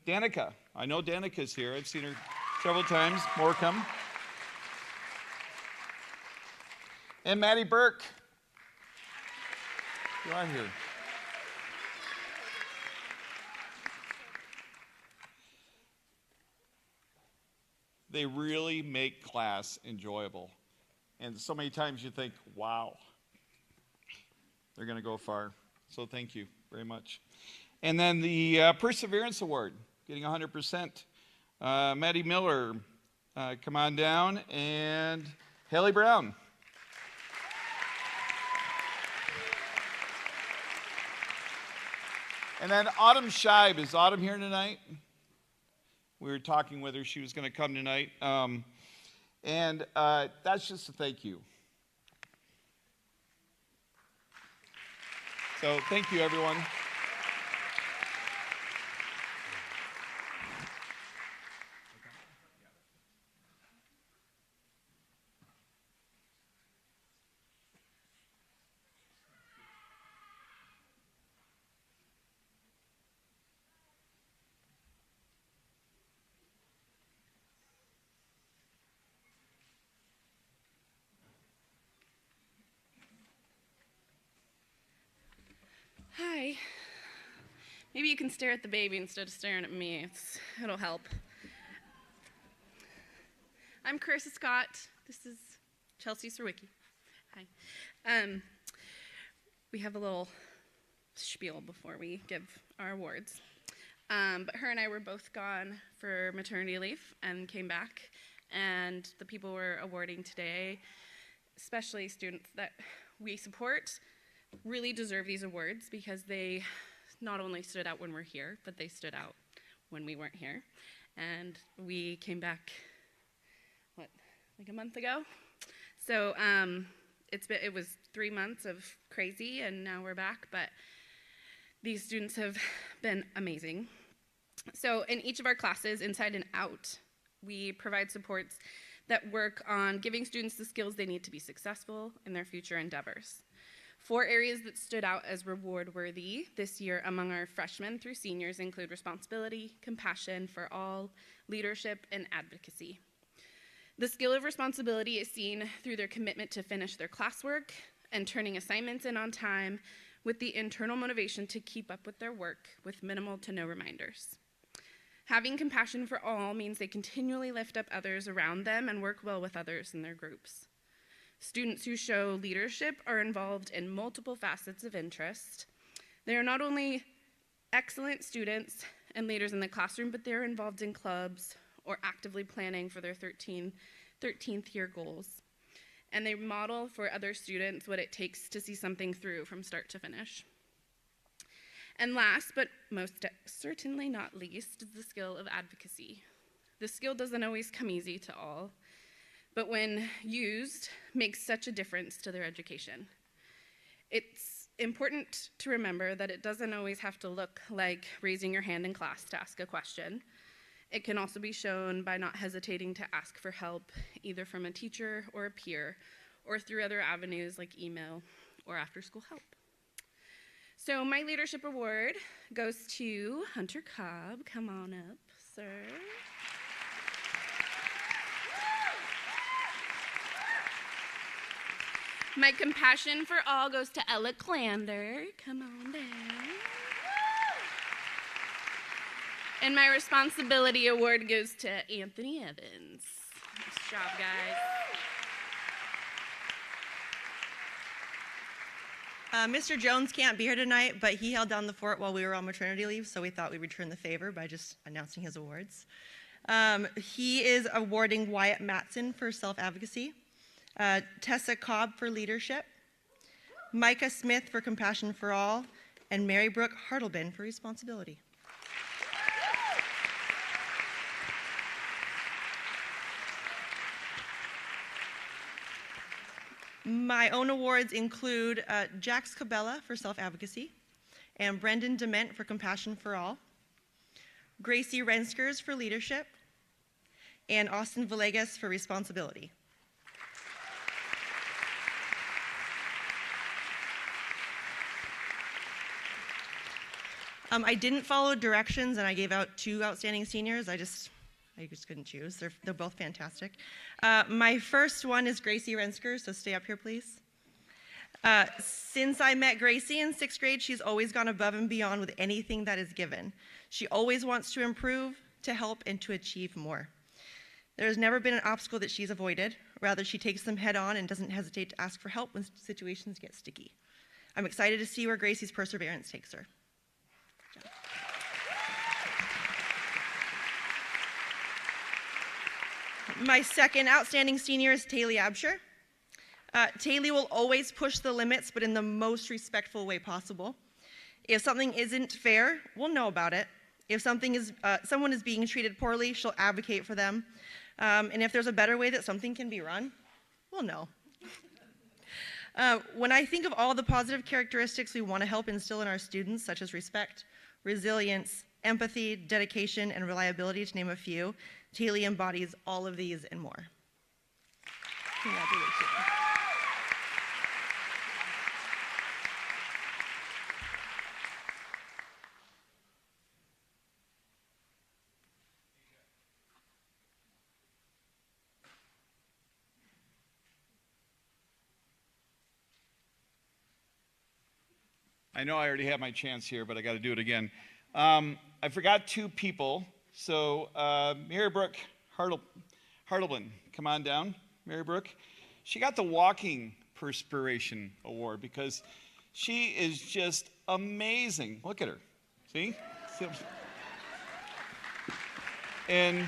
Danica. I know Danica's here. I've seen her several times. More come. And Maddie Burke. You're on here. They really make class enjoyable. And so many times you think, wow, they're going to go far. So thank you very much. And then the Perseverance Award, getting 100%. Maddie Miller, come on down. And Haley Brown. And then Autumn Scheib. Is Autumn here tonight? We were talking with her. She was going to come tonight. And that's just a thank you. So thank you, everyone. Hi. Maybe you can stare at the baby instead of staring at me. It'll help. I'm Carissa Scott. This is Chelsea Serwicki. Hi. We have a little spiel before we give our awards. But her and I were both gone for maternity leave and came back. And the people we're awarding today, especially students that we support, really deserve these awards because they not only stood out when we're here, but they stood out when we weren't here. And we came back, like a month ago? So it was 3 months of crazy, and now we're back, but these students have been amazing. So in each of our classes, inside and out, we provide supports that work on giving students the skills they need to be successful in their future endeavors. 4 areas that stood out as reward-worthy this year among our freshmen through seniors include responsibility, compassion for all, leadership, and advocacy. The skill of responsibility is seen through their commitment to finish their classwork and turning assignments in on time with the internal motivation to keep up with their work with minimal to no reminders. Having compassion for all means they continually lift up others around them and work well with others in their groups. Students who show leadership are involved in multiple facets of interest. They are not only excellent students and leaders in the classroom, but they're involved in clubs or actively planning for their 13th year goals. And they model for other students what it takes to see something through from start to finish. And last, but most certainly not least, is the skill of advocacy. The skill doesn't always come easy to all, but when used, makes such a difference to their education. important to remember that it doesn't always have to look like raising your hand in class to ask a question. It can also be shown by not hesitating to ask for help, either from a teacher or a peer, or through other avenues like email or after-school help. So my leadership award goes to Hunter Cobb. Come on up, sir. My compassion for all goes to Ella Clander. Come on down. And my responsibility award goes to Anthony Evans. Nice job, guys. Mr. Jones can't be here tonight, but he held down the fort while we were on maternity leave, so we thought we'd return the favor by just announcing his awards. He is awarding Wyatt Matson for self-advocacy, Tessa Cobb for leadership, Micah Smith for compassion for all, and Mary Brooke Hartleben for responsibility. My own awards include Jax Cabela for self-advocacy, and Brendan Dement for compassion for all, Gracie Renskers for leadership, and Austin Villegas for responsibility. I didn't follow directions, and I gave out 2 outstanding seniors. I just couldn't choose. They're both fantastic. My first one is Gracie Rensker, so stay up here, please. Since I met Gracie in 6th grade, she's always gone above and beyond with anything that is given. She always wants to improve, to help, and to achieve more. There has never been an obstacle that she's avoided. Rather, she takes them head on and doesn't hesitate to ask for help when situations get sticky. I'm excited to see where Gracie's perseverance takes her. My second outstanding senior is Taylor Absher. Taylor will always push the limits, but in the most respectful way possible. If something isn't fair, we'll know about it. If someone is being treated poorly, she'll advocate for them. And if there's a better way that something can be run, we'll know. When I think of all the positive characteristics we want to help instill in our students, such as respect, resilience, empathy, dedication, and reliability, to name a few, Taylor embodies all of these and more. Congratulations. I know I already have my chance here, but I got to do it again. I forgot 2 people. So Mary Brooke Hartleben, come on down, Mary Brooke. She got the Walking Perspiration Award because she is just amazing. Look at her, see? And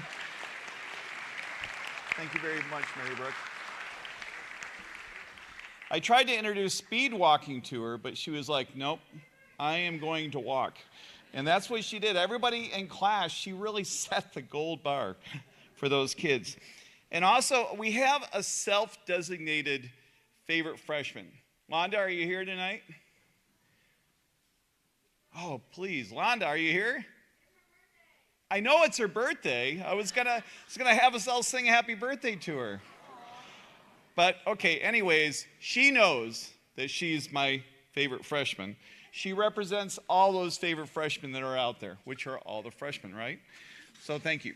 thank you very much, Mary Brooke. I tried to introduce speed walking to her, but she was like, nope, I am going to walk. And that's what she did. Everybody in class, she really set the gold bar for those kids. And also, we have a self-designated favorite freshman. Londa, are you here tonight? Oh, please. Londa, are you here? I know it's her birthday. I was gonna have us all sing a happy birthday to her. But, okay, anyways, she knows that she's my favorite freshman. She represents all those favorite freshmen that are out there, which are all the freshmen, right? So thank you.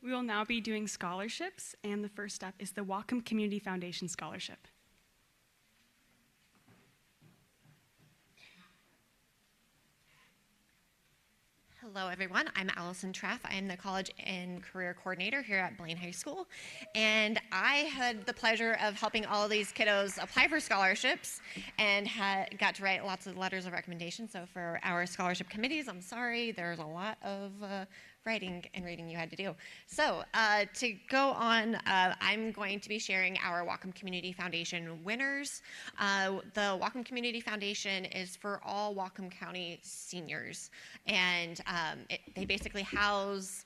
We will now be doing scholarships, and the first up is the Whatcom Community Foundation Scholarship. Hello, everyone. I'm Allison Treff. I'm the College and Career Coordinator here at Blaine High School. And I had the pleasure of helping all of these kiddos apply for scholarships and got to write lots of letters of recommendation. So for our scholarship committees, I'm sorry, there's a lot of writing and reading you had to do. So to go on, I'm going to be sharing our Whatcom Community Foundation winners. The Whatcom Community Foundation is for all Whatcom County seniors. And they basically house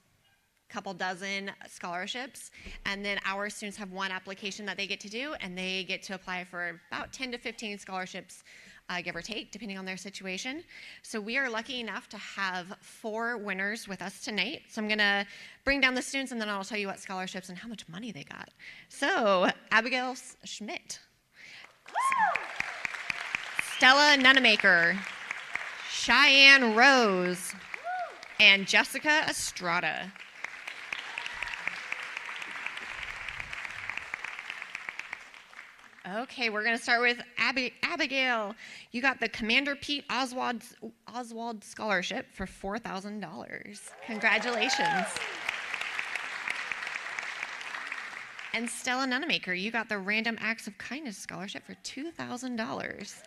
couple dozen scholarships, and then our students have one application that they get to do, and they get to apply for about 10 to 15 scholarships, give or take, depending on their situation. So we are lucky enough to have 4 winners with us tonight. So I'm gonna bring down the students, and then I'll tell you what scholarships and how much money they got. So Abigail Schmidt, Stella Nunemaker, Cheyenne Rose, and Jessica Estrada. Okay, we're going to start with Abigail. You got the Commander Pete Oswald Scholarship for $4,000. Congratulations. And Stella Nunemaker, you got the Random Acts of Kindness Scholarship for $2,000.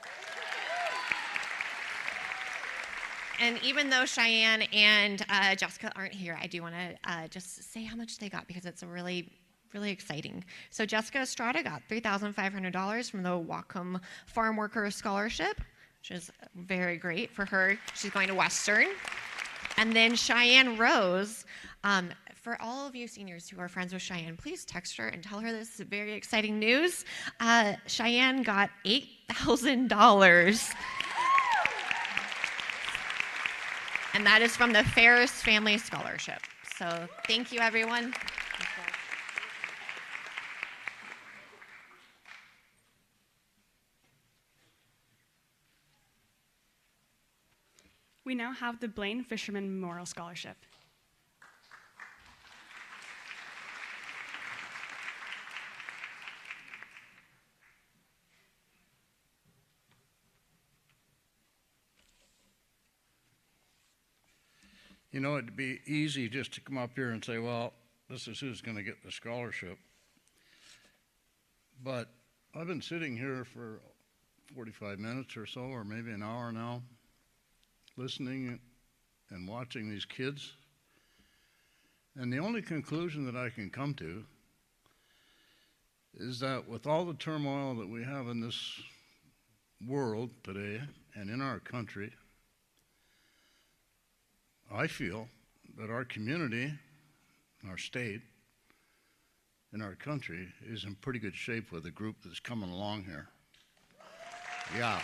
And even though Cheyenne and Jessica aren't here, I do want to just say how much they got because it's a really exciting. So Jessica Estrada got $3,500 from the Whatcom Farm Worker Scholarship, which is very great for her. She's going to Western. And then Cheyenne Rose, for all of you seniors who are friends with Cheyenne, please text her and tell her this very exciting news. Cheyenne got $8,000. And that is from the Ferris Family Scholarship. So thank you, everyone. We now have the Blaine Fisherman Memorial Scholarship. You know, it'd be easy just to come up here and say, well, this is who's going to get the scholarship. But I've been sitting here for 45 minutes or so, or maybe an hour now, listening and watching these kids. And the only conclusion that I can come to is that with all the turmoil that we have in this world today and in our country, I feel that our community, our state, and our country is in pretty good shape with the group that's coming along here. Yeah.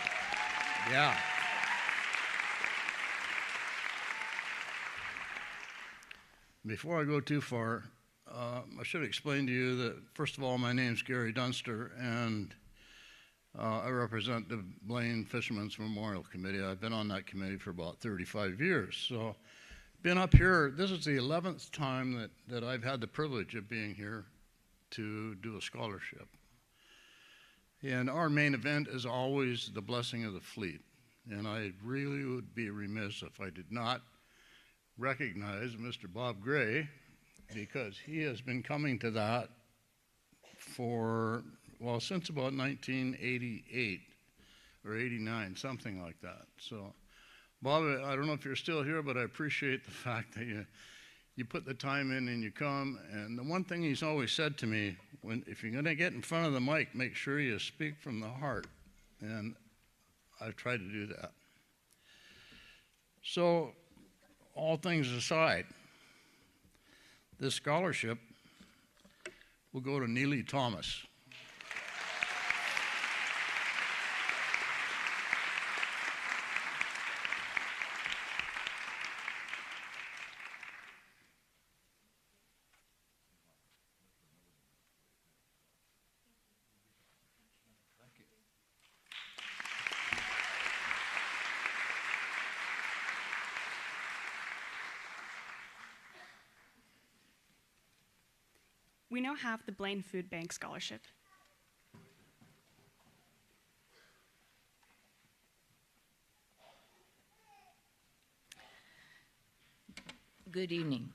Before I go too far, I should explain to you that, first of all, my name's Gary Dunster, and I represent the Blaine Fishermen's Memorial Committee. I've been on that committee for about 35 years. So, been up here, this is the 11th time that I've had the privilege of being here to do a scholarship. And our main event is always the blessing of the fleet. And I really would be remiss if I did not recognize Mr. Bob Gray, because he has been coming to that for, well, since about 1988 or 89, something like that. So, Bob, I don't know if you're still here, but I appreciate the fact that you put the time in and you come. And the one thing he's always said to me, if you're going to get in front of the mic, make sure you speak from the heart. And I've tried to do that. So, all things aside, this scholarship will go to Neely Thomas. We now have the Blaine Food Bank Scholarship. Good evening.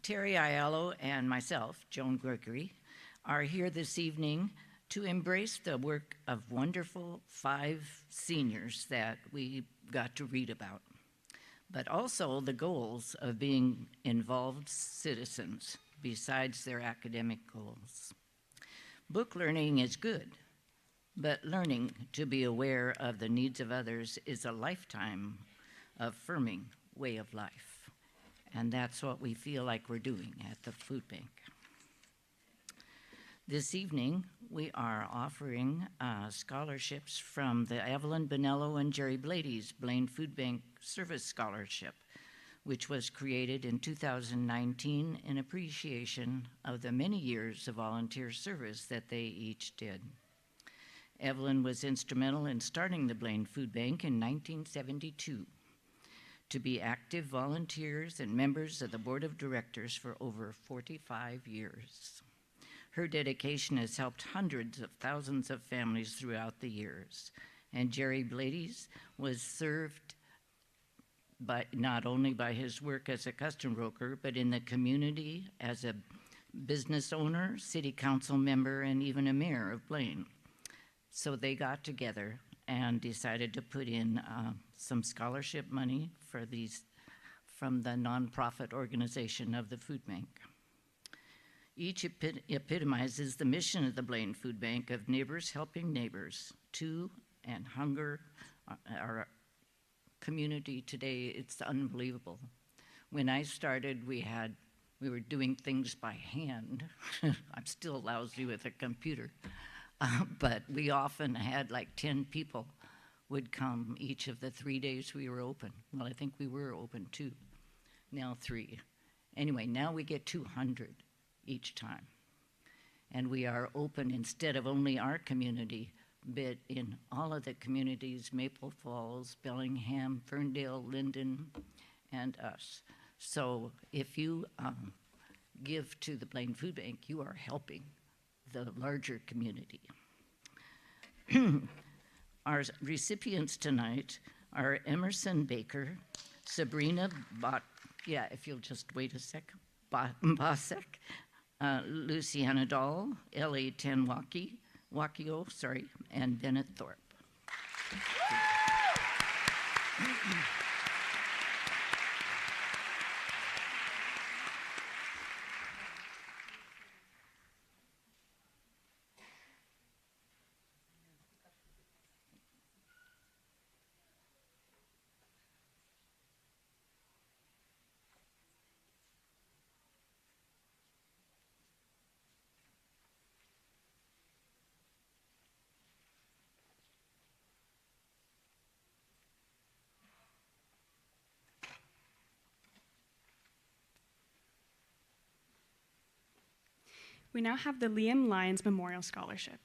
Terry Aiello and myself, Joan Gregory, are here this evening to embrace the work of wonderful 5 seniors that we got to read about, but also the goals of being involved citizens besides their academic goals. Book learning is good, but learning to be aware of the needs of others is a lifetime affirming way of life. And that's what we feel like we're doing at the food bank. This evening, we are offering scholarships from the Evelyn Bonello and Jerry Blady's Blaine Food Bank Service Scholarship, which was created in 2019 in appreciation of the many years of volunteer service that they each did. Evelyn was instrumental in starting the Blaine Food Bank in 1972 to be active volunteers and members of the board of directors for over 45 years. Her dedication has helped hundreds of thousands of families throughout the years. And Jerry Blady's was served by, not only by his work as a custom broker, but in the community as a business owner, city council member, and even a mayor of Blaine. So they got together and decided to put in some scholarship money for these from the nonprofit organization of the food bank. Each epitomizes the mission of the Blaine Food Bank of neighbors helping neighbors to and hunger our community today. It's unbelievable. When I started, we were doing things by hand. I'm still lousy with a computer, but we often had like 10 people would come each of the 3 days we were open. Well, I think we were open 2, now 3. Anyway, now we get 200 each time. And we are open instead of only our community, but in all of the communities, Maple Falls, Bellingham, Ferndale, Linden, and us. So if you give to the Blaine Food Bank, you are helping the larger community. Our recipients tonight are Emerson Baker, Sabrina yeah, if you'll just wait a sec, Bosek, Luciana Dahl, Ellie Wakio, and Bennett Thorpe. We now have the Liam Lyons Memorial Scholarship.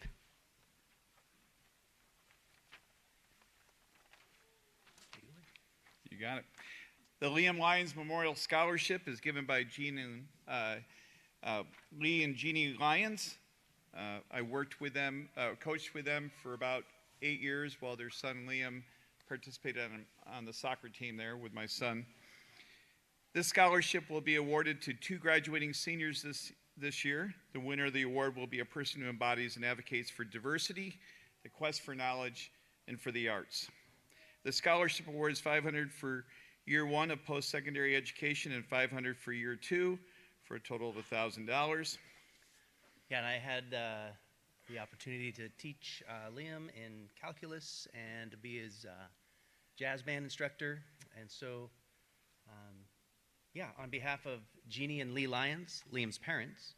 You got it. The Liam Lyons Memorial Scholarship is given by Lee and Jeannie Lyons. I worked with them, coached with them for about 8 years while their son Liam participated on the soccer team there with my son. This scholarship will be awarded to 2 graduating seniors this year. The winner of the award will be a person who embodies and advocates for diversity, the quest for knowledge, and for the arts. The scholarship award is $500 for year 1 of post-secondary education and $500 for year 2, for a total of $1,000. Yeah, and I had the opportunity to teach Liam in calculus and to be his jazz band instructor. And so, yeah, on behalf of Jeannie and Lee Lyons, Liam's parents,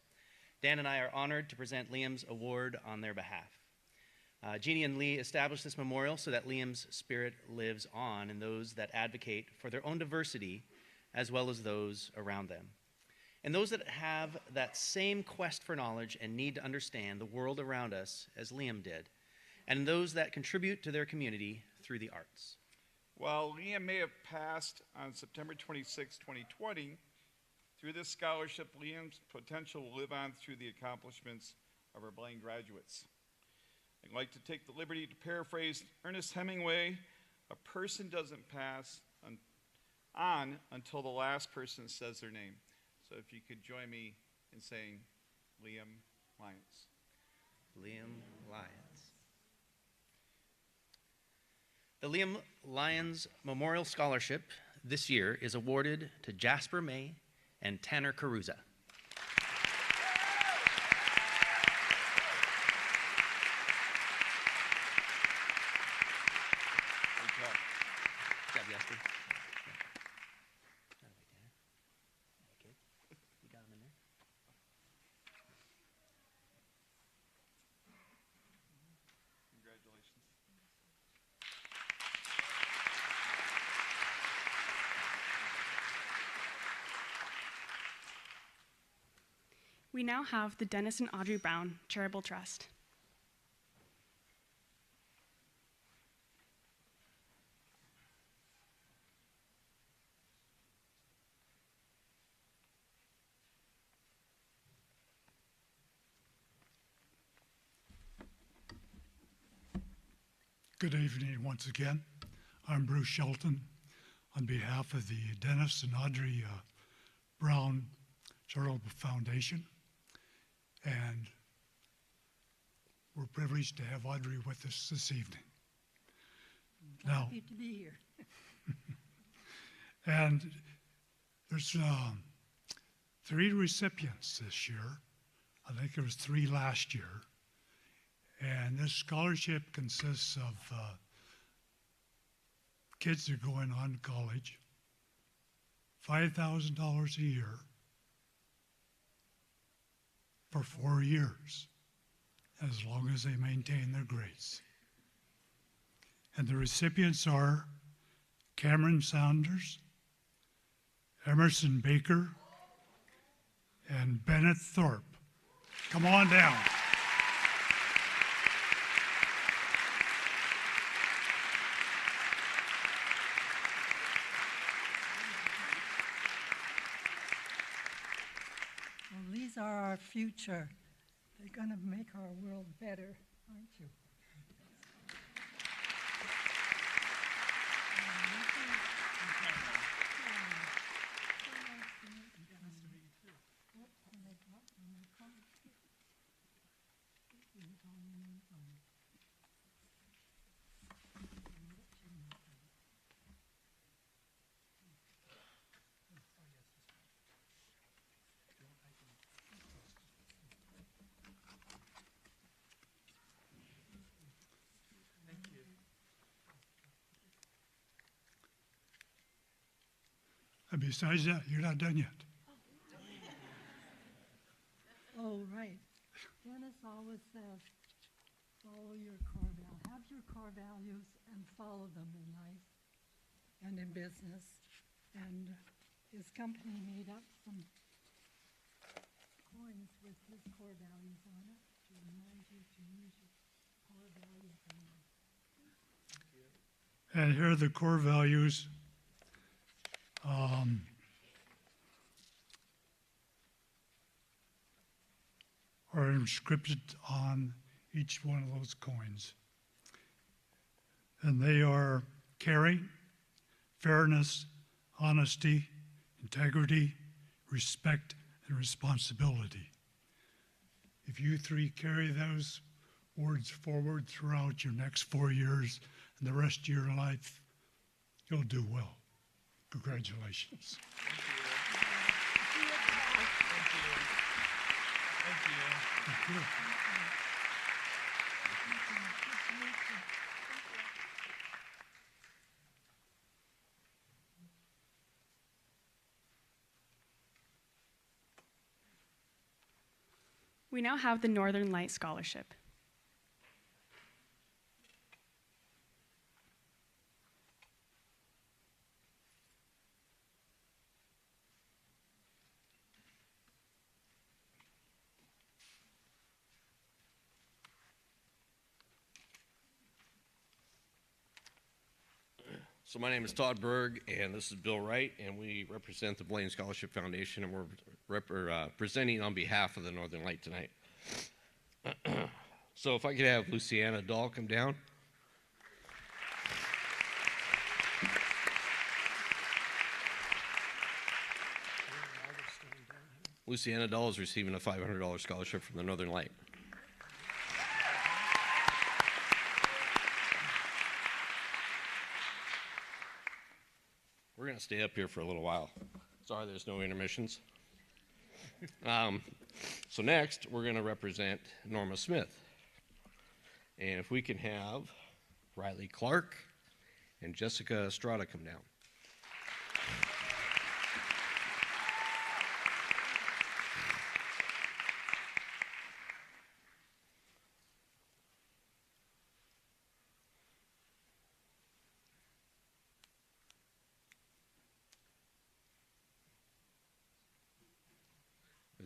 Dan and I are honored to present Liam's award on their behalf. Jeannie and Lee established this memorial so that Liam's spirit lives on in those that advocate for their own diversity as well as those around them. And those that have that same quest for knowledge and need to understand the world around us as Liam did, and those that contribute to their community through the arts. While Liam may have passed on September 26, 2020, through this scholarship, Liam's potential will live on through the accomplishments of our Blaine graduates. I'd like to take the liberty to paraphrase Ernest Hemingway: a person doesn't pass on until the last person says their name. So if you could join me in saying Liam Lyons. Liam Lyons. The Liam Lyons Memorial Scholarship this year is awarded to Jasper May and Tanner Caruza. Good job, Jasper. We now have the Dennis and Audrey Brown Charitable Trust. Good evening once again. I'm Bruce Shelton on behalf of the Dennis and Audrey Brown Charitable Foundation. And we're privileged to have Audrey with us this evening. Now, Happy to be here. and there's 3 recipients this year. I think there was 3 last year. And this scholarship consists of kids that are going on to college, $5,000 a year for 4 years, as long as they maintain their grades. And the recipients are Cameron Saunders, Emerson Baker, and Bennett Thorpe. Come on down. Well, these are our future. They're going to make our world better, aren't you? And besides that, you're not done yet. Oh, right. Dennis always says, follow your core values. Have your core values and follow them in life and in business. And his company made up some coins with his core values on it to remind you to use your core values in life. And here are the core values. Are inscripted on each one of those coins. And they are caring, fairness, honesty, integrity, respect, and responsibility. If you 3 carry those words forward throughout your next 4 years and the rest of your life, you'll do well. Congratulations. Thank you. We now have the Northern Light Scholarship. So my name is Todd Berg, and this is Bill Wright, and we represent the Blaine Scholarship Foundation, and we're presenting on behalf of the Northern Light tonight. So if I could have Luciana Dahl come down. Luciana Dahl is receiving a $500 scholarship from the Northern Light. We're going to stay up here for a little while. Sorry, there's no intermissions. So next, we're going to represent Norma Smith. And if we can have Riley Clark and Jessica Estrada come down.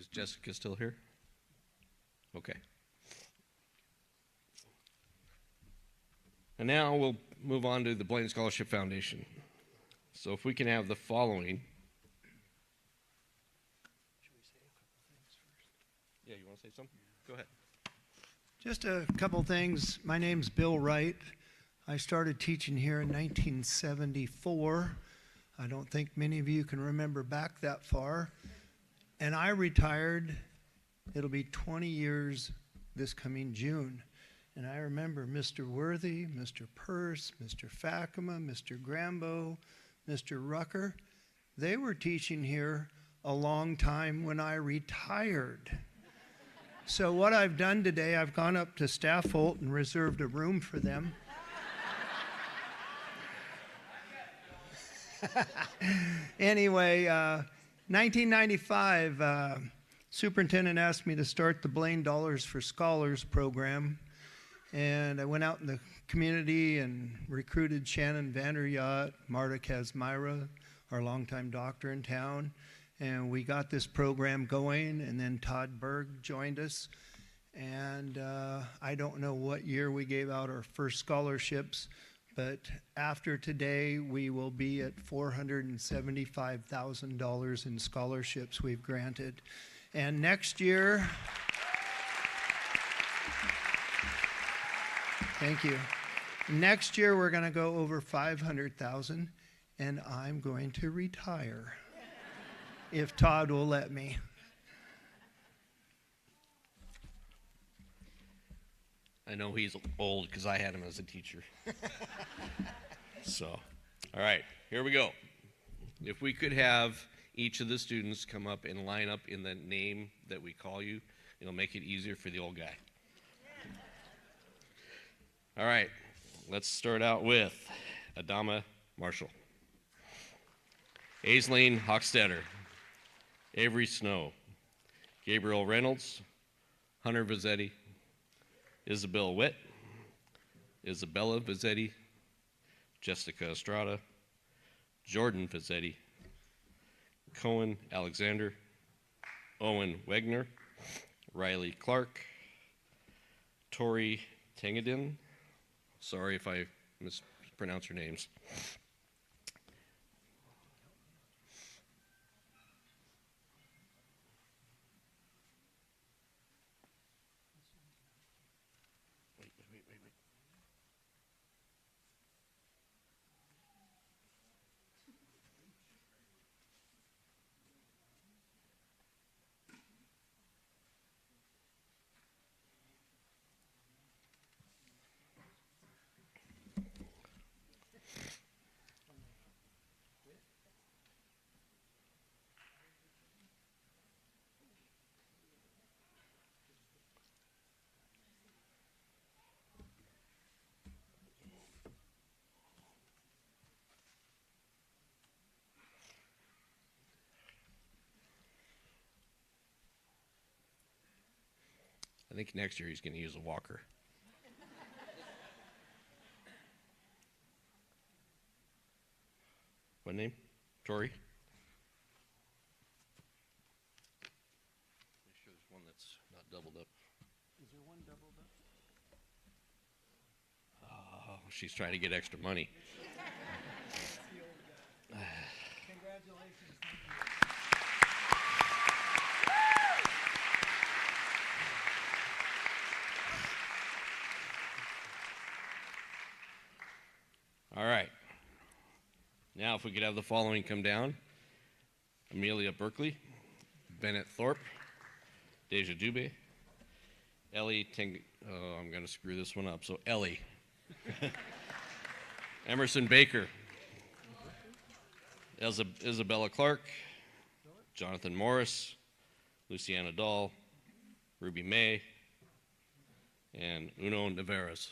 Is Jessica still here? Okay. And now we'll move on to the Blaine Scholarship Foundation. So if we can have the following. Yeah, you want to say something? Go ahead. Just a couple things. My name's Bill Wright. I started teaching here in 1974. I don't think many of you can remember back that far. And I retired, it'll be 20 years this coming June. And I remember Mr. Worthy, Mr. Purse, Mr. Fakema, Mr. Grambo, Mr. Rucker. They were teaching here a long time when I retired. So what I've done today, I've gone up to Staff Holt and reserved a room for them. Anyway, 1995, superintendent asked me to start the Blaine Dollars for Scholars program. And I went out in the community and recruited Shannon Vanderyacht, Marta Kazmira, our longtime doctor in town. And we got this program going, and then Todd Berg joined us. And I don't know what year we gave out our first scholarships, but after today, we will be at $475,000 in scholarships we've granted. And next year, thank you. Next year, we're going to go over 500,000, and I'm going to retire, if Todd will let me. I know he's old because I had him as a teacher. So, all right, here we go. If we could have each of the students come up and line up in the name that we call you, it'll make it easier for the old guy. All right, let's start out with Adama Marshall, Aisling Hochstetter, Avery Snow, Gabriel Reynolds, Hunter Vizzetti, Isabel Witt, Isabella Vizzetti, Jessica Estrada, Jordan Vizzetti, Cohen Alexander, Owen Wegner, Riley Clark, Tori Tangadin. Sorry if I mispronounce your names. I think next year he's going to use a walker. What name? Tori? Make sure there's one that's not doubled up. Is there one doubled up? Oh, she's trying to get extra money. Congratulations. All right. Now, if we could have the following come down: Amelia Berkeley, Bennett Thorpe, Deja Dubé, Ellie I'm going to screw this one up. So, Ellie. Emerson Baker, Isabella Clark, Jonathan Morris, Luciana Dahl, Ruby May, and Uno Navarez.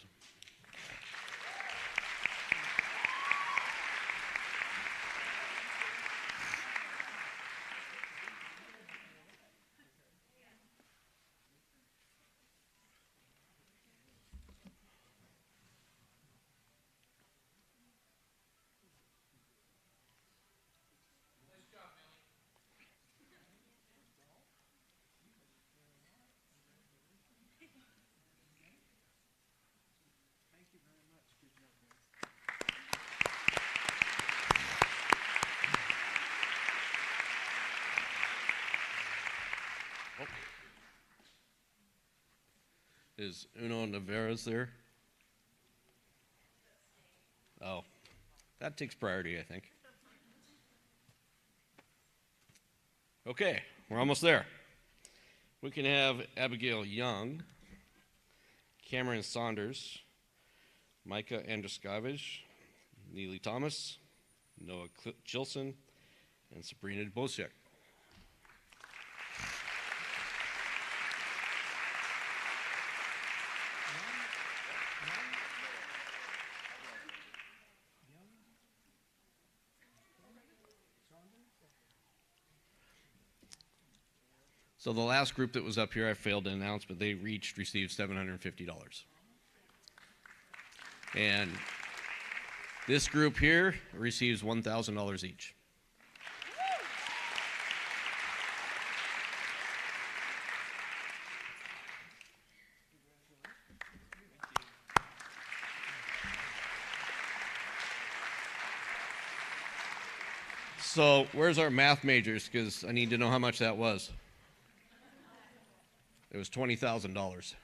Is Uno Navarez there? Oh, that takes priority, I think. Okay, we're almost there. We can have Abigail Young, Cameron Saunders, Micah Andruskavich, Neely Thomas, Noah Chilson, and Sabrina Bosiak. So the last group that was up here, I failed to announce, but they received $750. And this group here receives $1,000 each. So where's our math majors? Because I need to know how much that was. It was $20,000.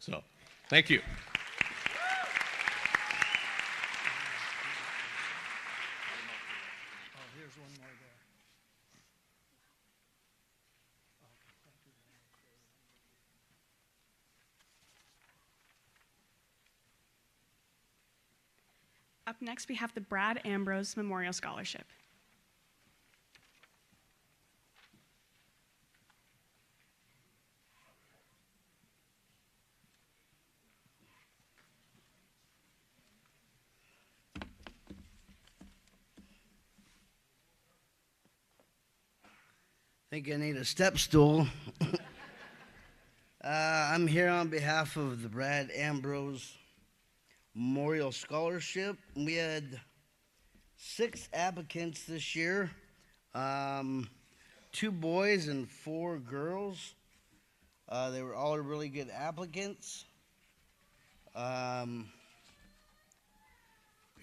So, thank you. Oh, here's one more there. Up next, we have the Brad Ambrose Memorial Scholarship. I think I need a step stool. I'm here on behalf of the Brad Ambrose Memorial Scholarship. We had 6 applicants this year, 2 boys and 4 girls. They were all really good applicants. The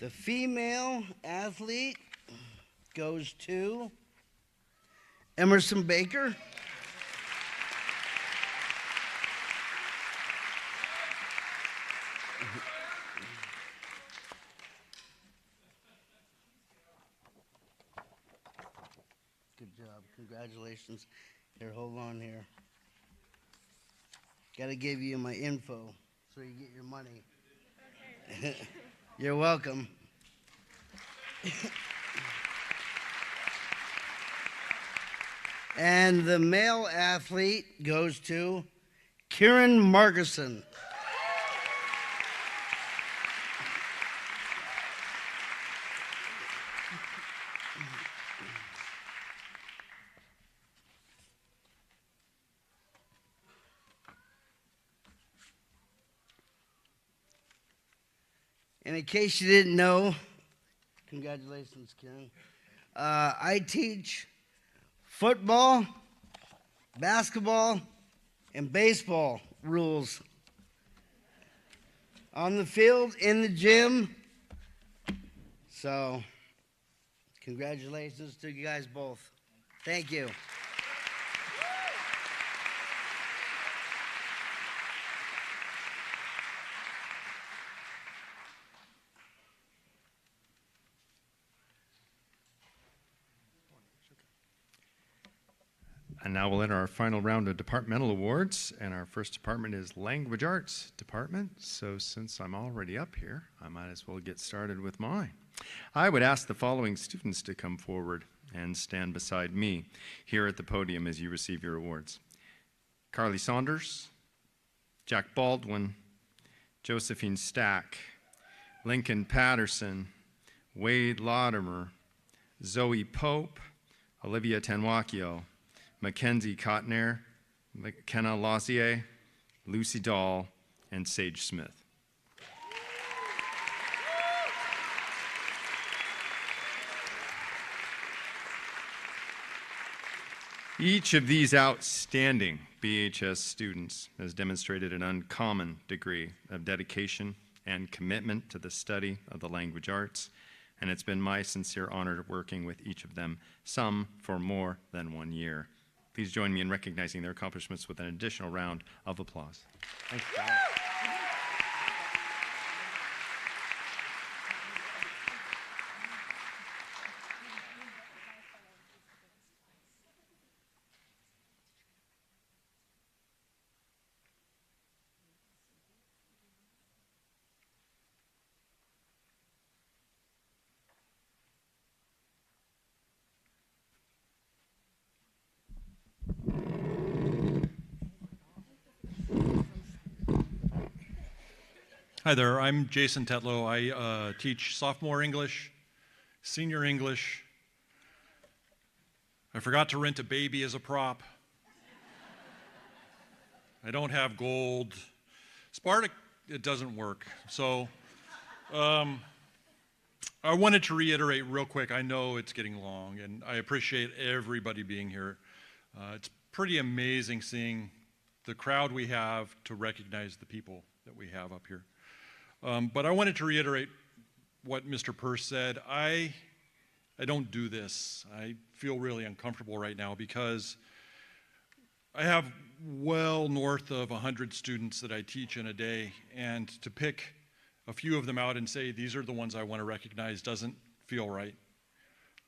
female athlete goes to Emerson Baker. Good job. Congratulations. Here, hold on here. Got to give you my info so you get your money. Okay. You're welcome. And the male athlete goes to Kieran Margerson. And in case you didn't know, congratulations, Kieran. I teach football, basketball, and baseball rules on the field, in the gym. So, congratulations to you guys both. Thank you. And now we'll enter our final round of departmental awards, and our first department is Language Arts Department. So since I'm already up here, I might as well get started with mine. I would ask the following students to come forward and stand beside me here at the podium as you receive your awards. Carly Saunders, Jack Baldwin, Josephine Stack, Lincoln Patterson, Wade Laudermer, Zoe Pope, Olivia Tenwakio, Mackenzie Cotnair, McKenna Lossier, Lucy Dahl, and Sage Smith. Each of these outstanding BHS students has demonstrated an uncommon degree of dedication and commitment to the study of the language arts, and it's been my sincere honor working with each of them, some for more than 1 year. Please join me in recognizing their accomplishments with an additional round of applause. Thanks, John. Hi there, I'm Jason Tetlow. I teach sophomore English, senior English. I forgot to rent a baby as a prop. I don't have gold. Spartak, it doesn't work. So I wanted to reiterate real quick, I know it's getting long, and I appreciate everybody being here. It's pretty amazing seeing the crowd we have to recognize the people that we have up here. But I wanted to reiterate what Mr. Peirce said. I don't do this. I feel really uncomfortable right now because I have well north of 100 students that I teach in a day, and to pick a few of them out and say, these are the ones I want to recognize doesn't feel right.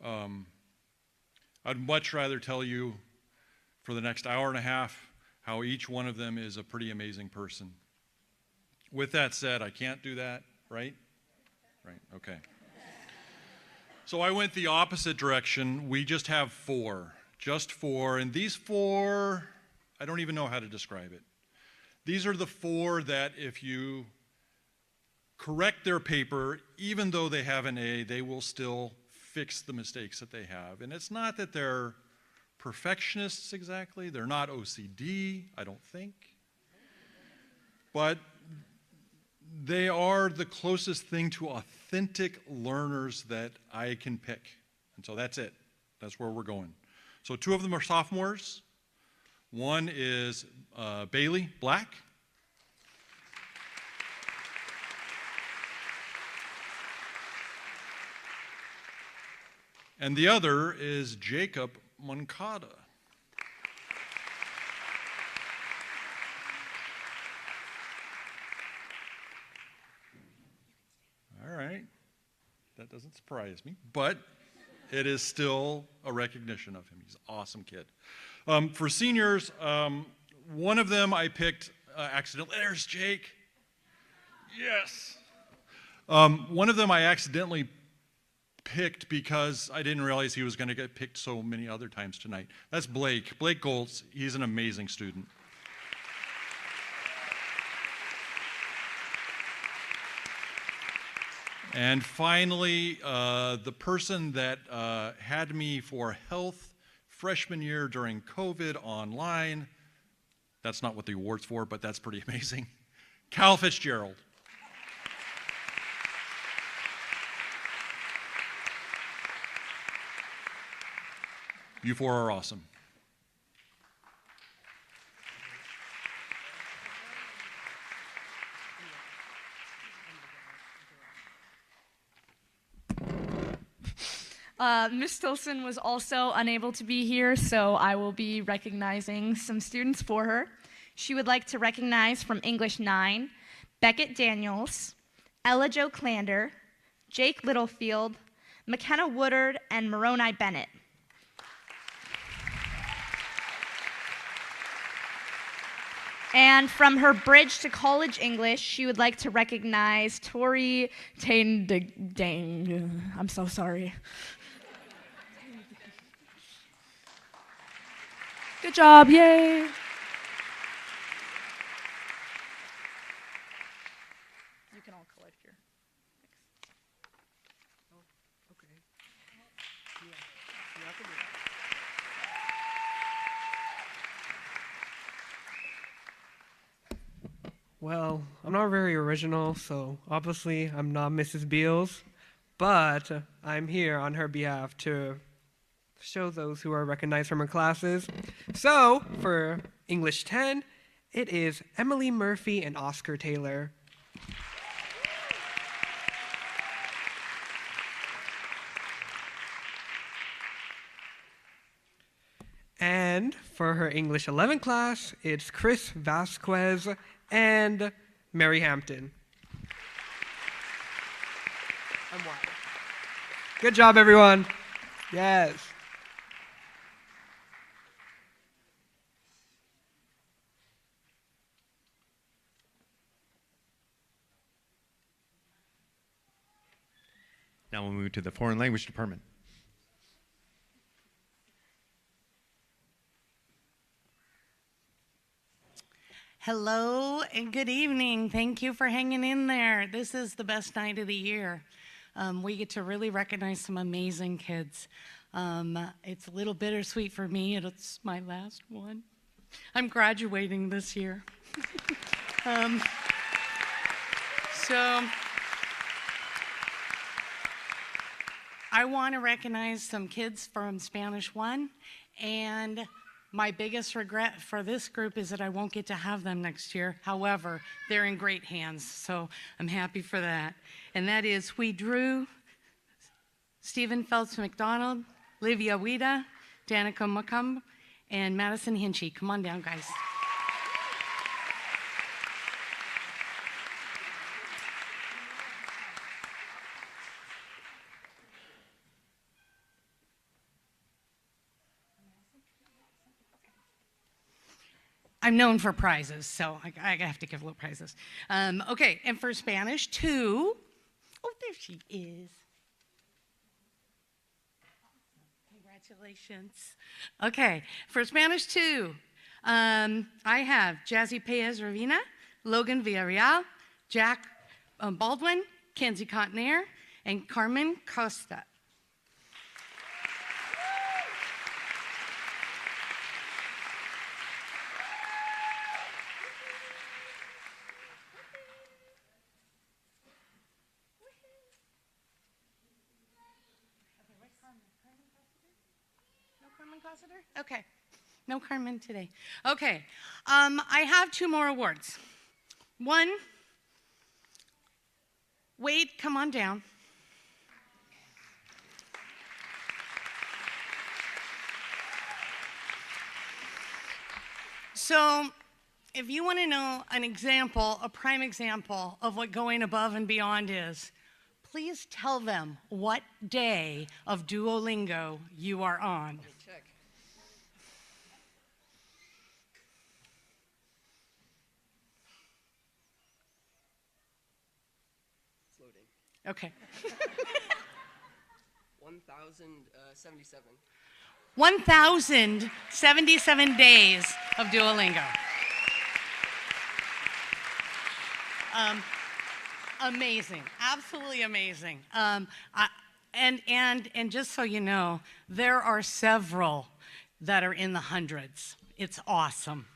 I'd much rather tell you for the next hour and a half how each one of them is a pretty amazing person. With that said, I can't do that, right? Right, okay. So I went the opposite direction. We just have just four, and these four, I don't even know how to describe it. These are the four that if you correct their paper, even though they have an A, they will still fix the mistakes that they have. And it's not that they're perfectionists exactly. They're not OCD, I don't think. But they are the closest thing to authentic learners that I can pick. And so that's it. That's where we're going. So two of them are sophomores. One is Bailey Black. And the other is Jacob Moncada. All right, that doesn't surprise me, but it is still a recognition of him. He's an awesome kid. For seniors, one of them I picked accidentally. There's Jake. Yes. One of them I accidentally picked because I didn't realize he was going to get picked so many other times tonight. That's Blake. Blake Goltz. He's an amazing student. And finally, the person that had me for health freshman year during COVID online. That's not what the award's for, but that's pretty amazing. Cal Fitzgerald. You four are awesome. Ms. Tilson was also unable to be here, so I will be recognizing some students for her. She would like to recognize from English 9, Beckett Daniels, Ella Jo Clander, Jake Littlefield, McKenna Woodard, and Moroni Bennett. And from her Bridge to College English, she would like to recognize Tori Dang. I'm so sorry. Good job, yay. You can all collect your. Oh, okay. Well, I'm not very original, so obviously I'm not Mrs. Beals, but I'm here on her behalf to show those who are recognized from her classes. So, for English 10, it is Emily Murphy and Oscar Taylor. And And for her English 11 class, it's Chris Vasquez and Mary Hampton. Good job, everyone. Yes. Now we'll move to the Foreign Language Department. Hello and good evening. Thank you for hanging in there. This is the best night of the year. We get to really recognize some amazing kids. It's a little bittersweet for me. It's my last one. I'm graduating this year. So I want to recognize some kids from Spanish 1, and my biggest regret for this group is that I won't get to have them next year. However, they're in great hands, so I'm happy for that. And that is, we drew Stephen Phelps McDonald, Livia Wida, Danica Mucumb, and Madison Hinchy. Come on down, guys. I'm known for prizes, so I have to give little prizes. Okay, and for Spanish 2, oh, there she is. Congratulations. Okay, for Spanish 2, I have Jazzy Paez-Ravina, Logan Villarreal, Jack Baldwin, Kenzie Contenaire, and Carmen Costa. Okay, no Carmen today. Okay, I have 2 more awards. One, Wade, come on down. So, if you want to know an example, a prime example of what going above and beyond is, please tell them what day of Duolingo you are on. Check. It's loading. Okay. 1,077. 1,077 days of Duolingo. Amazing, absolutely amazing. And just so you know, there are several that are in the hundreds. It's awesome,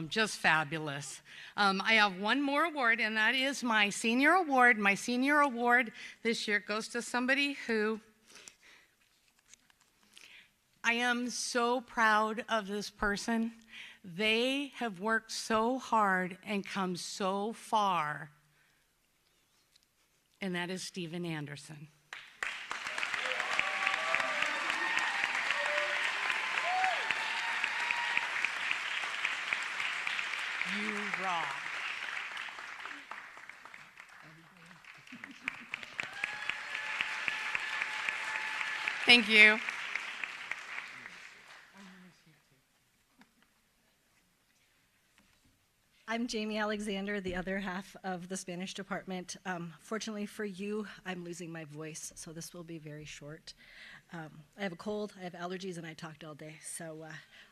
just fabulous. I have one more award, and that is my senior award. My senior award this year goes to somebody who I am so proud of this person. They have worked so hard and come so far, and that is Stephen Anderson. You rock. Thank you. I'm Jamie Alexander, the other half of the Spanish department. Fortunately for you, I'm losing my voice, so this will be very short. I have a cold, I have allergies, and I talked all day, so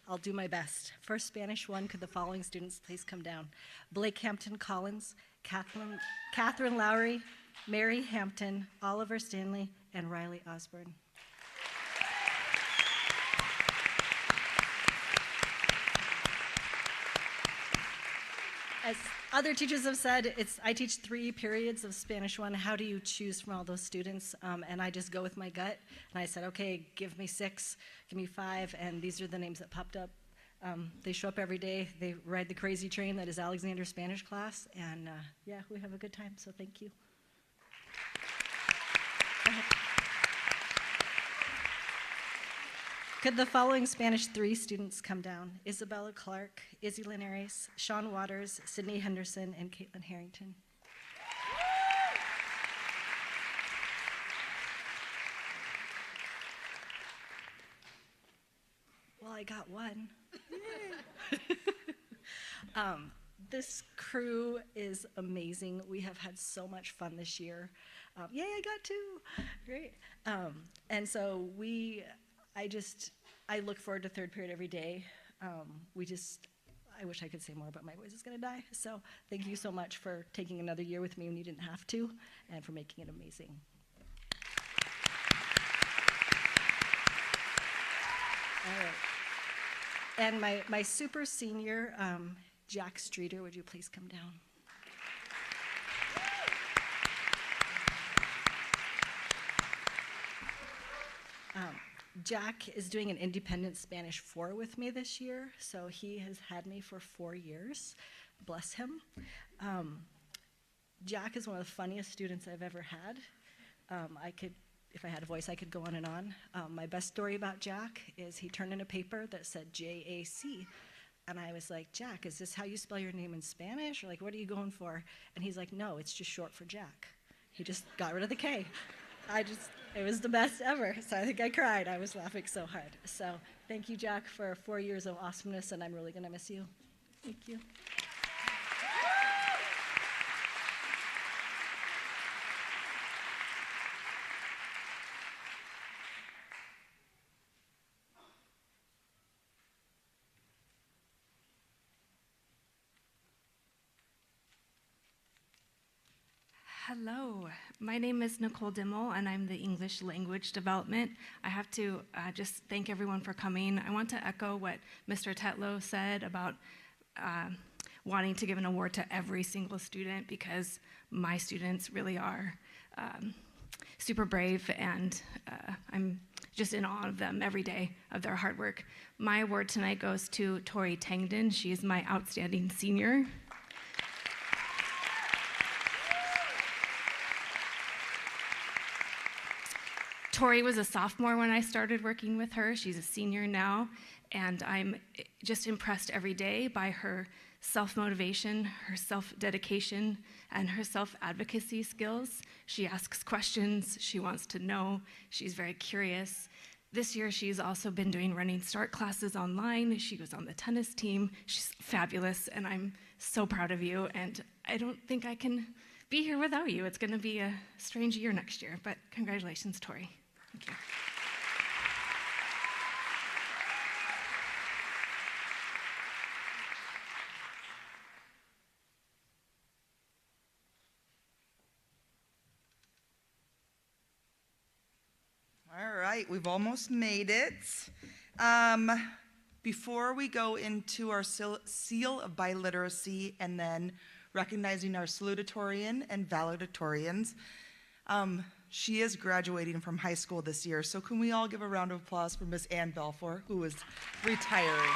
I'll do my best. For Spanish 1, could the following students please come down? Blake Hampton Collins, Catherine Lowry, Mary Hampton, Oliver Stanley, and Riley Osborne. As other teachers have said, I teach 3 periods of Spanish 1. How do you choose from all those students? And I just go with my gut. And I said, okay, give me 6, give me 5, and these are the names that popped up. They show up every day. They ride the crazy train that is Alexander's Spanish class. And yeah, we have a good time, so thank you. Go ahead. Could the following Spanish 3 students come down? Isabella Clark, Izzy Linares, Sean Waters, Sydney Henderson, and Caitlin Harrington. Well, I got one. This crew is amazing. We have had so much fun this year. Yay, I got 2. Great. And so I look forward to third period every day. I wish I could say more, but my voice is going to die. So thank you so much for taking another year with me when you didn't have to, and for making it amazing. All right. And my super senior, Jack Streeter, would you please come down? Jack is doing an independent Spanish 4 with me this year, so he has had me for 4 years. Bless him. Jack is one of the funniest students I've ever had. If I had a voice, I could go on and on. My best story about Jack is he turned in a paper that said J-A-C. And I was like, Jack, is this how you spell your name in Spanish? Or like, what are you going for? And he's like, no, it's just short for Jack. He just got rid of the K. It was the best ever. So I think I cried. I was laughing so hard. So thank you, Jack, for 4 years of awesomeness, and I'm really going to miss you. Thank you. Hello, my name is Nicole Dimmel, and I'm the English Language Development. I have to just thank everyone for coming. I want to echo what Mr. Tetlow said about wanting to give an award to every single student, because my students really are super brave, and I'm just in awe of them every day, of their hard work. My award tonight goes to Tori Tangden. She is my outstanding senior. Tori was a sophomore when I started working with her. She's a senior now, and I'm just impressed every day by her self-motivation, her self-dedication, and her self-advocacy skills. She asks questions, she wants to know, she's very curious. This year, she's also been doing running start classes online. She was on the tennis team. She's fabulous, and I'm so proud of you, and I don't think I can be here without you. It's gonna be a strange year next year, but congratulations, Tori. Thank you. All right, we've almost made it. Before we go into our seal of biliteracy and then recognizing our salutatorian and valedictorians, she is graduating from high school this year, so can we all give a round of applause for Miss Ann Balfour, who is retiring.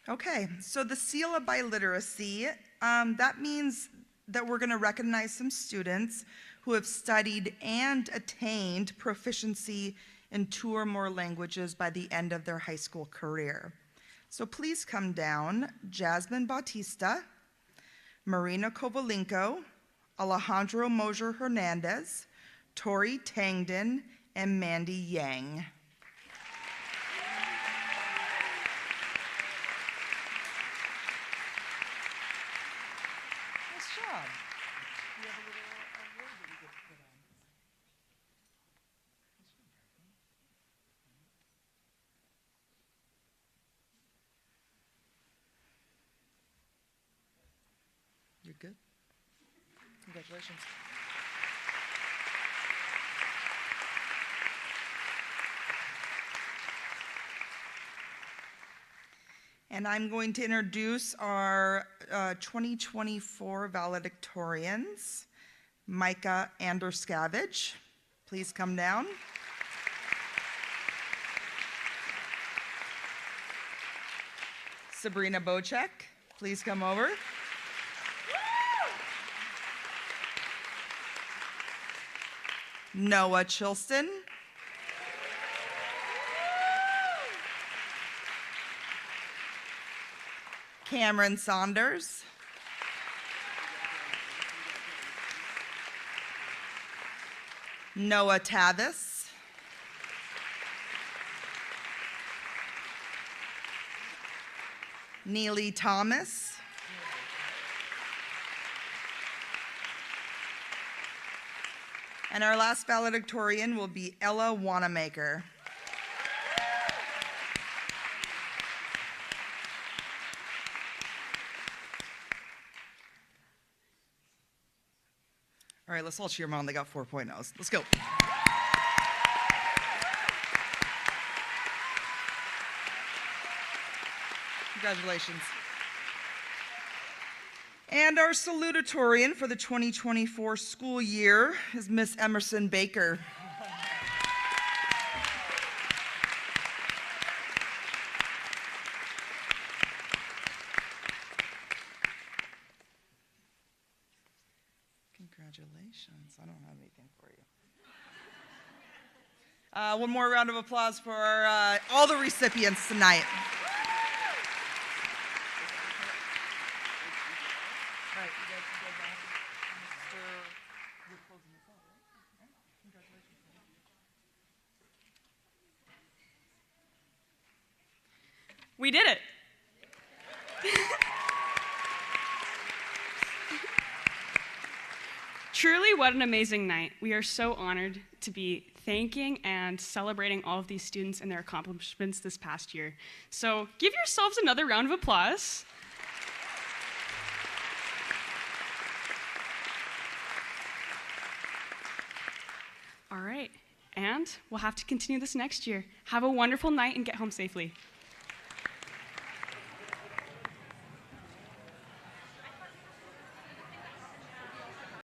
Okay, so the seal of biliteracy, that means that we're going to recognize some students who have studied and attained proficiency in 2 or more languages by the end of their high school career. So please come down, Jasmine Bautista, Marina Kovalenko, Alejandro Mosier Hernandez, Tori Tangden, and Mandy Yang. You're good. Congratulations. And I'm going to introduce our 2024 valedictorians, Micah Anderskavage, please come down. Sabrina Bocek, please come over. Noah Chilston. Cameron Saunders. Noah Tavis. Neely Thomas. And our last valedictorian will be Ella Wanamaker. All right, let's all cheer them on. They got 4.0s. Let's go. Congratulations. And our salutatorian for the 2024 school year is Miss Emerson Baker. Congratulations. I don't have anything for you. One more round of applause for all the recipients tonight. We did it. Truly, what an amazing night. We are so honored to be thanking and celebrating all of these students and their accomplishments this past year. So give yourselves another round of applause. All right, and we'll have to continue this next year. Have a wonderful night and get home safely.